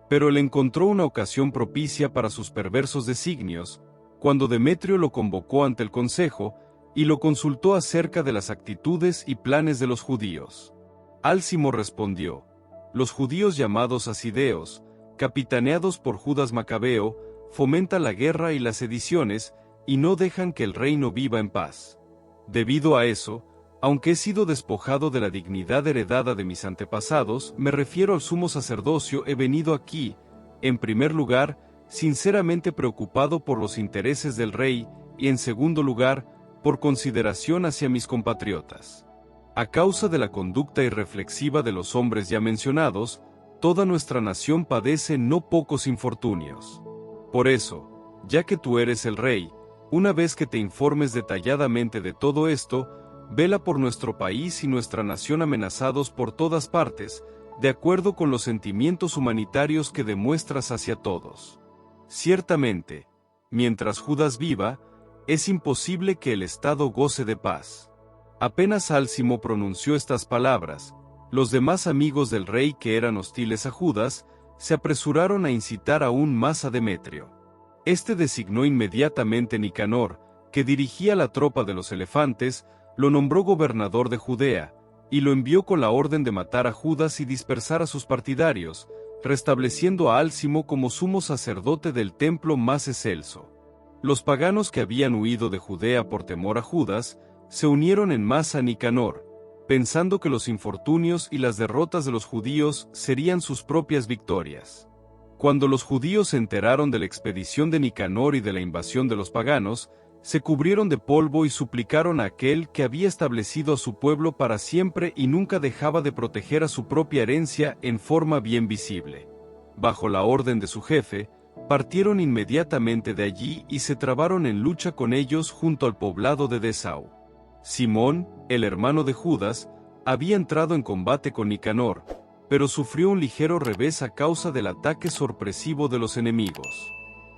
Pero él encontró una ocasión propicia para sus perversos designios, cuando Demetrio lo convocó ante el consejo, y lo consultó acerca de las actitudes y planes de los judíos. Álcimo respondió: los judíos llamados asideos, capitaneados por Judas Macabeo, fomentan la guerra y las sediciones, y no dejan que el reino viva en paz. Debido a eso, aunque he sido despojado de la dignidad heredada de mis antepasados, me refiero al sumo sacerdocio, he venido aquí, en primer lugar, sinceramente preocupado por los intereses del rey, y en segundo lugar, por consideración hacia mis compatriotas. A causa de la conducta irreflexiva de los hombres ya mencionados, toda nuestra nación padece no pocos infortunios. Por eso, ya que tú eres el rey, una vez que te informes detalladamente de todo esto, vela por nuestro país y nuestra nación amenazados por todas partes, de acuerdo con los sentimientos humanitarios que demuestras hacia todos. Ciertamente, mientras Judas viva, es imposible que el Estado goce de paz. Apenas Álcimo pronunció estas palabras, los demás amigos del rey que eran hostiles a Judas, se apresuraron a incitar aún más a Demetrio. Este designó inmediatamente Nicanor, que dirigía la tropa de los elefantes, lo nombró gobernador de Judea, y lo envió con la orden de matar a Judas y dispersar a sus partidarios, restableciendo a Álcimo como sumo sacerdote del templo más excelso. Los paganos que habían huido de Judea por temor a Judas, se unieron en masa a Nicanor, pensando que los infortunios y las derrotas de los judíos serían sus propias victorias. Cuando los judíos se enteraron de la expedición de Nicanor y de la invasión de los paganos, se cubrieron de polvo y suplicaron a aquel que había establecido a su pueblo para siempre y nunca dejaba de proteger a su propia herencia en forma bien visible. Bajo la orden de su jefe, partieron inmediatamente de allí y se trabaron en lucha con ellos junto al poblado de Dessau. Simón, el hermano de Judas, había entrado en combate con Nicanor, pero sufrió un ligero revés a causa del ataque sorpresivo de los enemigos.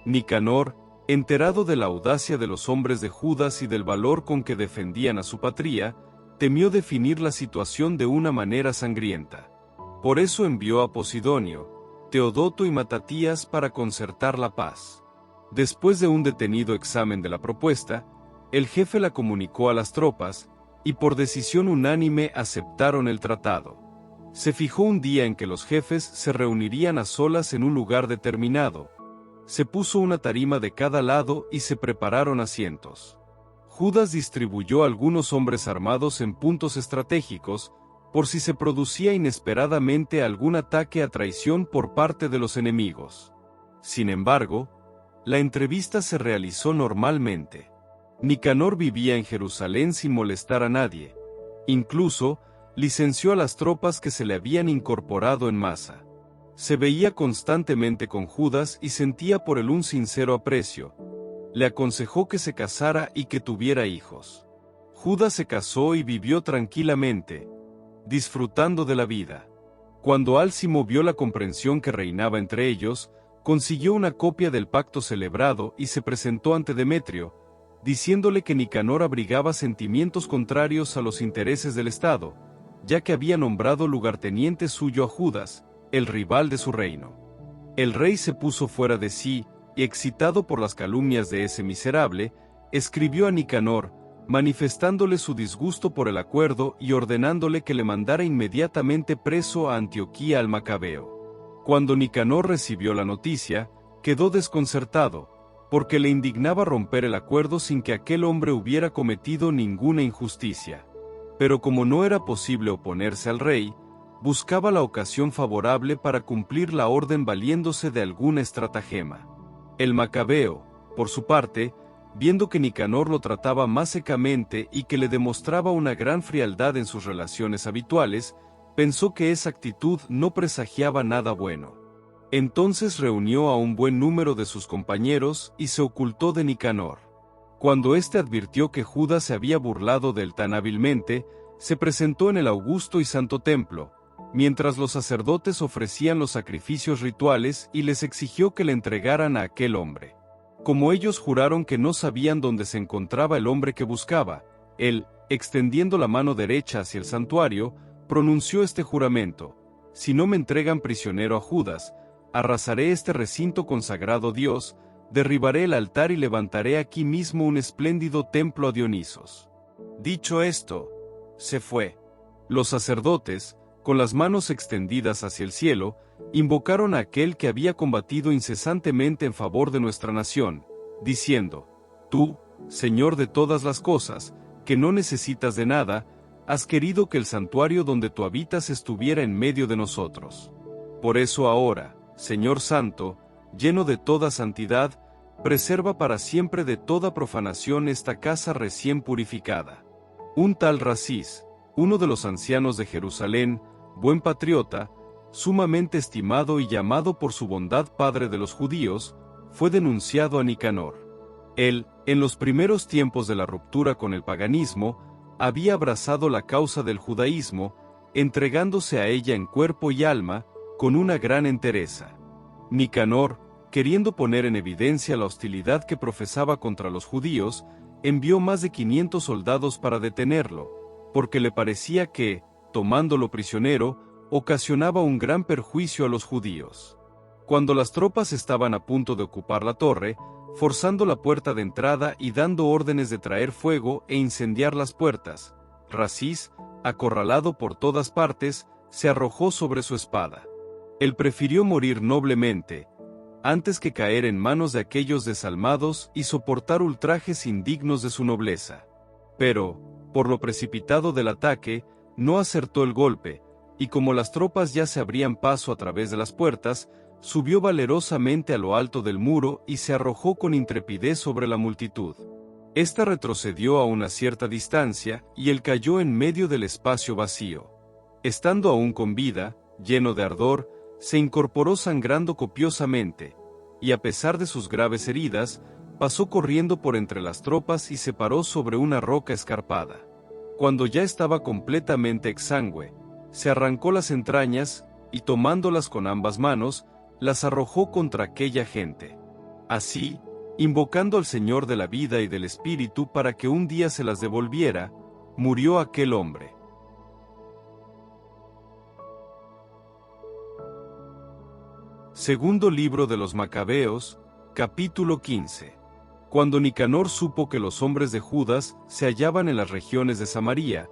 Nicanor, enterado de la audacia de los hombres de Judas y del valor con que defendían a su patria, temió definir la situación de una manera sangrienta. Por eso envió a Posidonio, Teodoto y Matatías para concertar la paz. Después de un detenido examen de la propuesta, el jefe la comunicó a las tropas, y por decisión unánime aceptaron el tratado. Se fijó un día en que los jefes se reunirían a solas en un lugar determinado. Se puso una tarima de cada lado y se prepararon asientos. Judas distribuyó a algunos hombres armados en puntos estratégicos, por si se producía inesperadamente algún ataque a traición por parte de los enemigos. Sin embargo, la entrevista se realizó normalmente. Nicanor vivía en Jerusalén sin molestar a nadie. Incluso, licenció a las tropas que se le habían incorporado en masa. Se veía constantemente con Judas y sentía por él un sincero aprecio. Le aconsejó que se casara y que tuviera hijos. Judas se casó y vivió tranquilamente, disfrutando de la vida. Cuando Álcimo vio la comprensión que reinaba entre ellos, consiguió una copia del pacto celebrado y se presentó ante Demetrio, diciéndole que Nicanor abrigaba sentimientos contrarios a los intereses del Estado, ya que había nombrado lugarteniente suyo a Judas, el rival de su reino. El rey se puso fuera de sí, y excitado por las calumnias de ese miserable, escribió a Nicanor, manifestándole su disgusto por el acuerdo y ordenándole que le mandara inmediatamente preso a Antioquía al Macabeo. Cuando Nicanor recibió la noticia, quedó desconcertado, porque le indignaba romper el acuerdo sin que aquel hombre hubiera cometido ninguna injusticia. Pero como no era posible oponerse al rey, buscaba la ocasión favorable para cumplir la orden valiéndose de alguna estratagema. El Macabeo, por su parte, viendo que Nicanor lo trataba más secamente y que le demostraba una gran frialdad en sus relaciones habituales, pensó que esa actitud no presagiaba nada bueno. Entonces reunió a un buen número de sus compañeros y se ocultó de Nicanor. Cuando éste advirtió que Judas se había burlado de él tan hábilmente, se presentó en el augusto y santo templo, mientras los sacerdotes ofrecían los sacrificios rituales y les exigió que le entregaran a aquel hombre. Como ellos juraron que no sabían dónde se encontraba el hombre que buscaba, él, extendiendo la mano derecha hacia el santuario, pronunció este juramento: si no me entregan prisionero a Judas, arrasaré este recinto consagrado a Dios, derribaré el altar y levantaré aquí mismo un espléndido templo a Dionisos. Dicho esto, se fue. Los sacerdotes, con las manos extendidas hacia el cielo, invocaron a aquel que había combatido incesantemente en favor de nuestra nación, diciendo: tú, Señor de todas las cosas, que no necesitas de nada, has querido que el santuario donde tú habitas estuviera en medio de nosotros. Por eso ahora, Señor Santo, lleno de toda santidad, preserva para siempre de toda profanación esta casa recién purificada. Un tal Rasís, uno de los ancianos de Jerusalén, buen patriota, sumamente estimado y llamado por su bondad padre de los judíos, fue denunciado a Nicanor. Él, en los primeros tiempos de la ruptura con el paganismo, había abrazado la causa del judaísmo, entregándose a ella en cuerpo y alma, con una gran entereza. Nicanor, queriendo poner en evidencia la hostilidad que profesaba contra los judíos, envió más de 500 soldados para detenerlo, porque le parecía que, tomándolo prisionero, ocasionaba un gran perjuicio a los judíos. Cuando las tropas estaban a punto de ocupar la torre, forzando la puerta de entrada y dando órdenes de traer fuego e incendiar las puertas, Rasís, acorralado por todas partes, se arrojó sobre su espada. Él prefirió morir noblemente, antes que caer en manos de aquellos desalmados y soportar ultrajes indignos de su nobleza. Pero, por lo precipitado del ataque, no acertó el golpe, y como las tropas ya se abrían paso a través de las puertas, subió valerosamente a lo alto del muro y se arrojó con intrepidez sobre la multitud. Esta retrocedió a una cierta distancia, y él cayó en medio del espacio vacío. Estando aún con vida, lleno de ardor, se incorporó sangrando copiosamente, y a pesar de sus graves heridas, pasó corriendo por entre las tropas y se paró sobre una roca escarpada. Cuando ya estaba completamente exangüe, se arrancó las entrañas, y tomándolas con ambas manos, las arrojó contra aquella gente. Así, invocando al Señor de la vida y del Espíritu para que un día se las devolviera, murió aquel hombre. Segundo libro de los Macabeos, capítulo 15. Cuando Nicanor supo que los hombres de Judas se hallaban en las regiones de Samaria,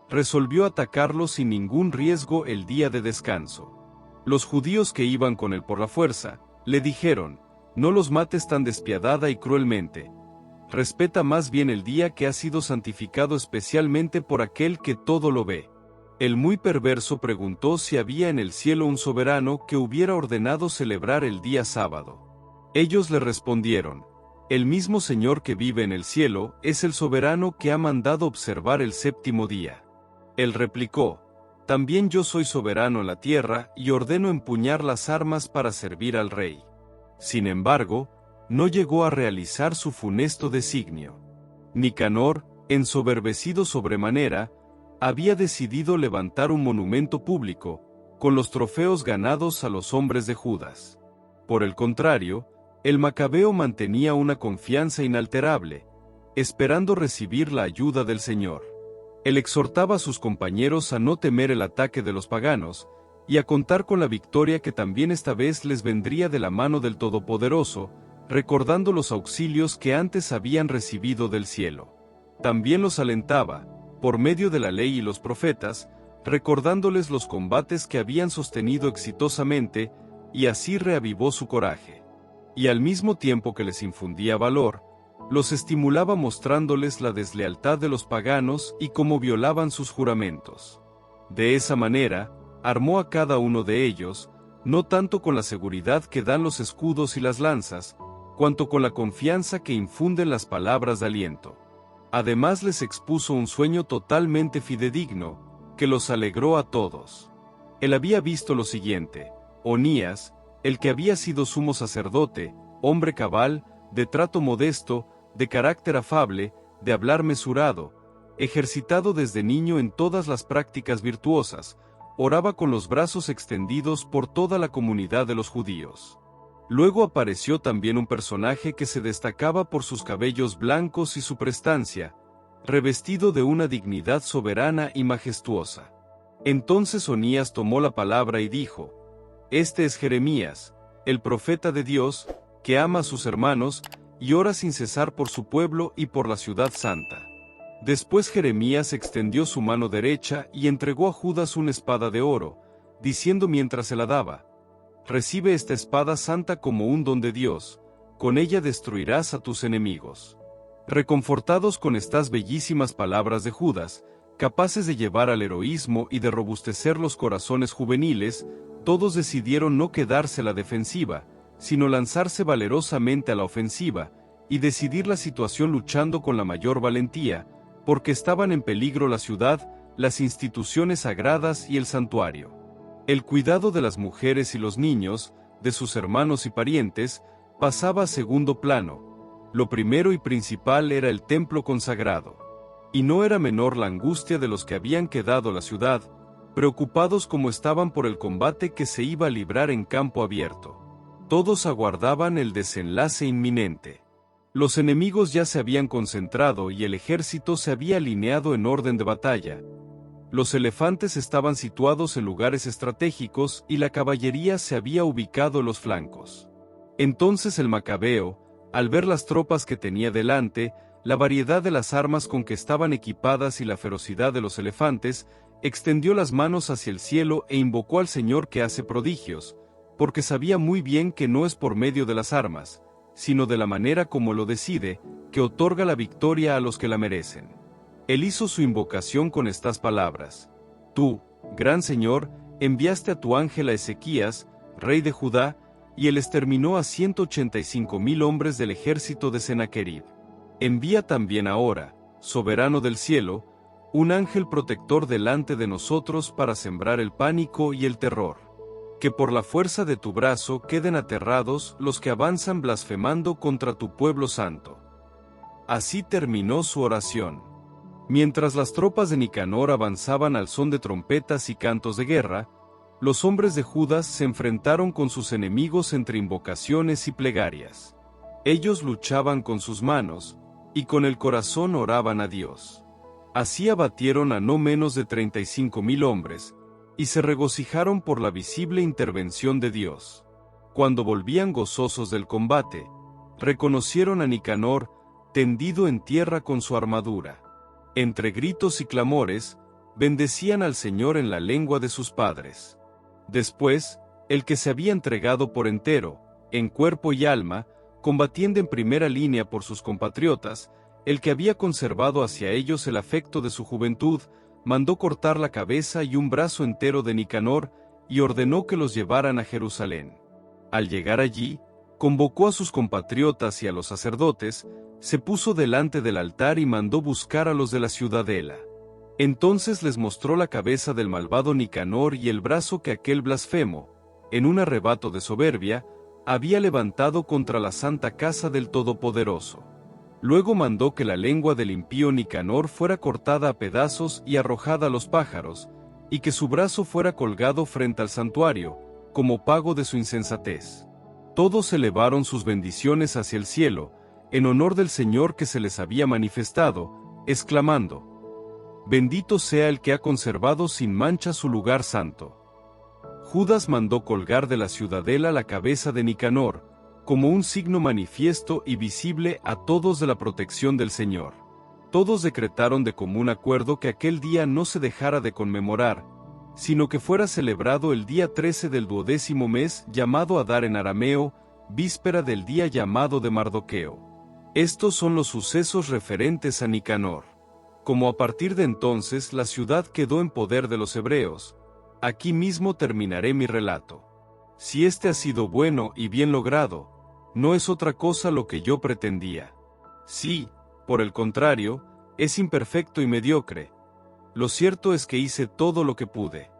resolvió atacarlos sin ningún riesgo el día de descanso. Los judíos que iban con él por la fuerza, le dijeron: no los mates tan despiadada y cruelmente. Respeta más bien el día que ha sido santificado especialmente por aquel que todo lo ve. El muy perverso preguntó si había en el cielo un soberano que hubiera ordenado celebrar el día sábado. Ellos le respondieron: el mismo Señor que vive en el cielo es el soberano que ha mandado observar el séptimo día. Él replicó: también yo soy soberano en la tierra y ordeno empuñar las armas para servir al rey. Sin embargo, no llegó a realizar su funesto designio. Nicanor, ensoberbecido sobremanera, había decidido levantar un monumento público, con los trofeos ganados a los hombres de Judas. Por el contrario, el macabeo mantenía una confianza inalterable, esperando recibir la ayuda del Señor. Él exhortaba a sus compañeros a no temer el ataque de los paganos, y a contar con la victoria que también esta vez les vendría de la mano del Todopoderoso, recordando los auxilios que antes habían recibido del cielo. También los alentaba, por medio de la ley y los profetas, recordándoles los combates que habían sostenido exitosamente, y así reavivó su coraje. Y al mismo tiempo que les infundía valor, los estimulaba mostrándoles la deslealtad de los paganos y cómo violaban sus juramentos. De esa manera, armó a cada uno de ellos, no tanto con la seguridad que dan los escudos y las lanzas, cuanto con la confianza que infunden las palabras de aliento. Además les expuso un sueño totalmente fidedigno, que los alegró a todos. Él había visto lo siguiente: Onías, el que había sido sumo sacerdote, hombre cabal, de trato modesto, de carácter afable, de hablar mesurado, ejercitado desde niño en todas las prácticas virtuosas, oraba con los brazos extendidos por toda la comunidad de los judíos. Luego apareció también un personaje que se destacaba por sus cabellos blancos y su prestancia, revestido de una dignidad soberana y majestuosa. Entonces Onías tomó la palabra y dijo: este es Jeremías, el profeta de Dios, que ama a sus hermanos, y ora sin cesar por su pueblo y por la ciudad santa. Después Jeremías extendió su mano derecha y entregó a Judas una espada de oro, diciendo mientras se la daba: recibe esta espada santa como un don de Dios, con ella destruirás a tus enemigos. Reconfortados con estas bellísimas palabras de Judas, capaces de llevar al heroísmo y de robustecer los corazones juveniles, todos decidieron no quedarse a la defensiva, sino lanzarse valerosamente a la ofensiva, y decidir la situación luchando con la mayor valentía, porque estaban en peligro la ciudad, las instituciones sagradas y el santuario. El cuidado de las mujeres y los niños, de sus hermanos y parientes, pasaba a segundo plano. Lo primero y principal era el templo consagrado. Y no era menor la angustia de los que habían quedado la ciudad, preocupados como estaban por el combate que se iba a librar en campo abierto. Todos aguardaban el desenlace inminente. Los enemigos ya se habían concentrado y el ejército se había alineado en orden de batalla. Los elefantes estaban situados en lugares estratégicos y la caballería se había ubicado en los flancos. Entonces el macabeo, al ver las tropas que tenía delante, la variedad de las armas con que estaban equipadas y la ferocidad de los elefantes, extendió las manos hacia el cielo e invocó al Señor que hace prodigios, porque sabía muy bien que no es por medio de las armas, sino de la manera como lo decide, que otorga la victoria a los que la merecen. Él hizo su invocación con estas palabras: Tú, gran Señor, enviaste a tu ángel a Ezequías, rey de Judá, y él exterminó a 185,000 hombres del ejército de Sennacherib. Envía también ahora, soberano del cielo, un ángel protector delante de nosotros para sembrar el pánico y el terror. Que por la fuerza de tu brazo queden aterrados los que avanzan blasfemando contra tu pueblo santo. Así terminó su oración. Mientras las tropas de Nicanor avanzaban al son de trompetas y cantos de guerra, los hombres de Judas se enfrentaron con sus enemigos entre invocaciones y plegarias. Ellos luchaban con sus manos, y con el corazón oraban a Dios. Así abatieron a no menos de 35,000 hombres, y se regocijaron por la visible intervención de Dios. Cuando volvían gozosos del combate, reconocieron a Nicanor, tendido en tierra con su armadura. Entre gritos y clamores, bendecían al Señor en la lengua de sus padres. Después, el que se había entregado por entero, en cuerpo y alma, combatiendo en primera línea por sus compatriotas, el que había conservado hacia ellos el afecto de su juventud, mandó cortar la cabeza y un brazo entero de Nicanor, y ordenó que los llevaran a Jerusalén. Al llegar allí, convocó a sus compatriotas y a los sacerdotes, se puso delante del altar y mandó buscar a los de la ciudadela. Entonces les mostró la cabeza del malvado Nicanor y el brazo que aquel blasfemo, en un arrebato de soberbia, había levantado contra la santa casa del Todopoderoso. Luego mandó que la lengua del impío Nicanor fuera cortada a pedazos y arrojada a los pájaros, y que su brazo fuera colgado frente al santuario, como pago de su insensatez. Todos elevaron sus bendiciones hacia el cielo, en honor del Señor que se les había manifestado, exclamando: Bendito sea el que ha conservado sin mancha su lugar santo. Judas mandó colgar de la ciudadela la cabeza de Nicanor, como un signo manifiesto y visible a todos de la protección del Señor. Todos decretaron de común acuerdo que aquel día no se dejara de conmemorar, sino que fuera celebrado el día 13 del 12º mes, llamado Adar en arameo, víspera del día llamado de Mardoqueo. Estos son los sucesos referentes a Nicanor. Como a partir de entonces la ciudad quedó en poder de los hebreos, aquí mismo terminaré mi relato. Si este ha sido bueno y bien logrado, no es otra cosa lo que yo pretendía. Si, por el contrario, es imperfecto y mediocre, lo cierto es que hice todo lo que pude.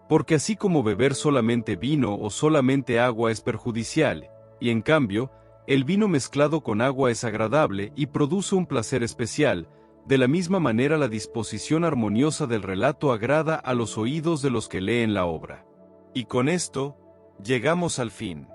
Porque así como beber solamente vino o solamente agua es perjudicial, y en cambio, el vino mezclado con agua es agradable y produce un placer especial, de la misma manera la disposición armoniosa del relato agrada a los oídos de los que leen la obra. Y con esto, llegamos al fin.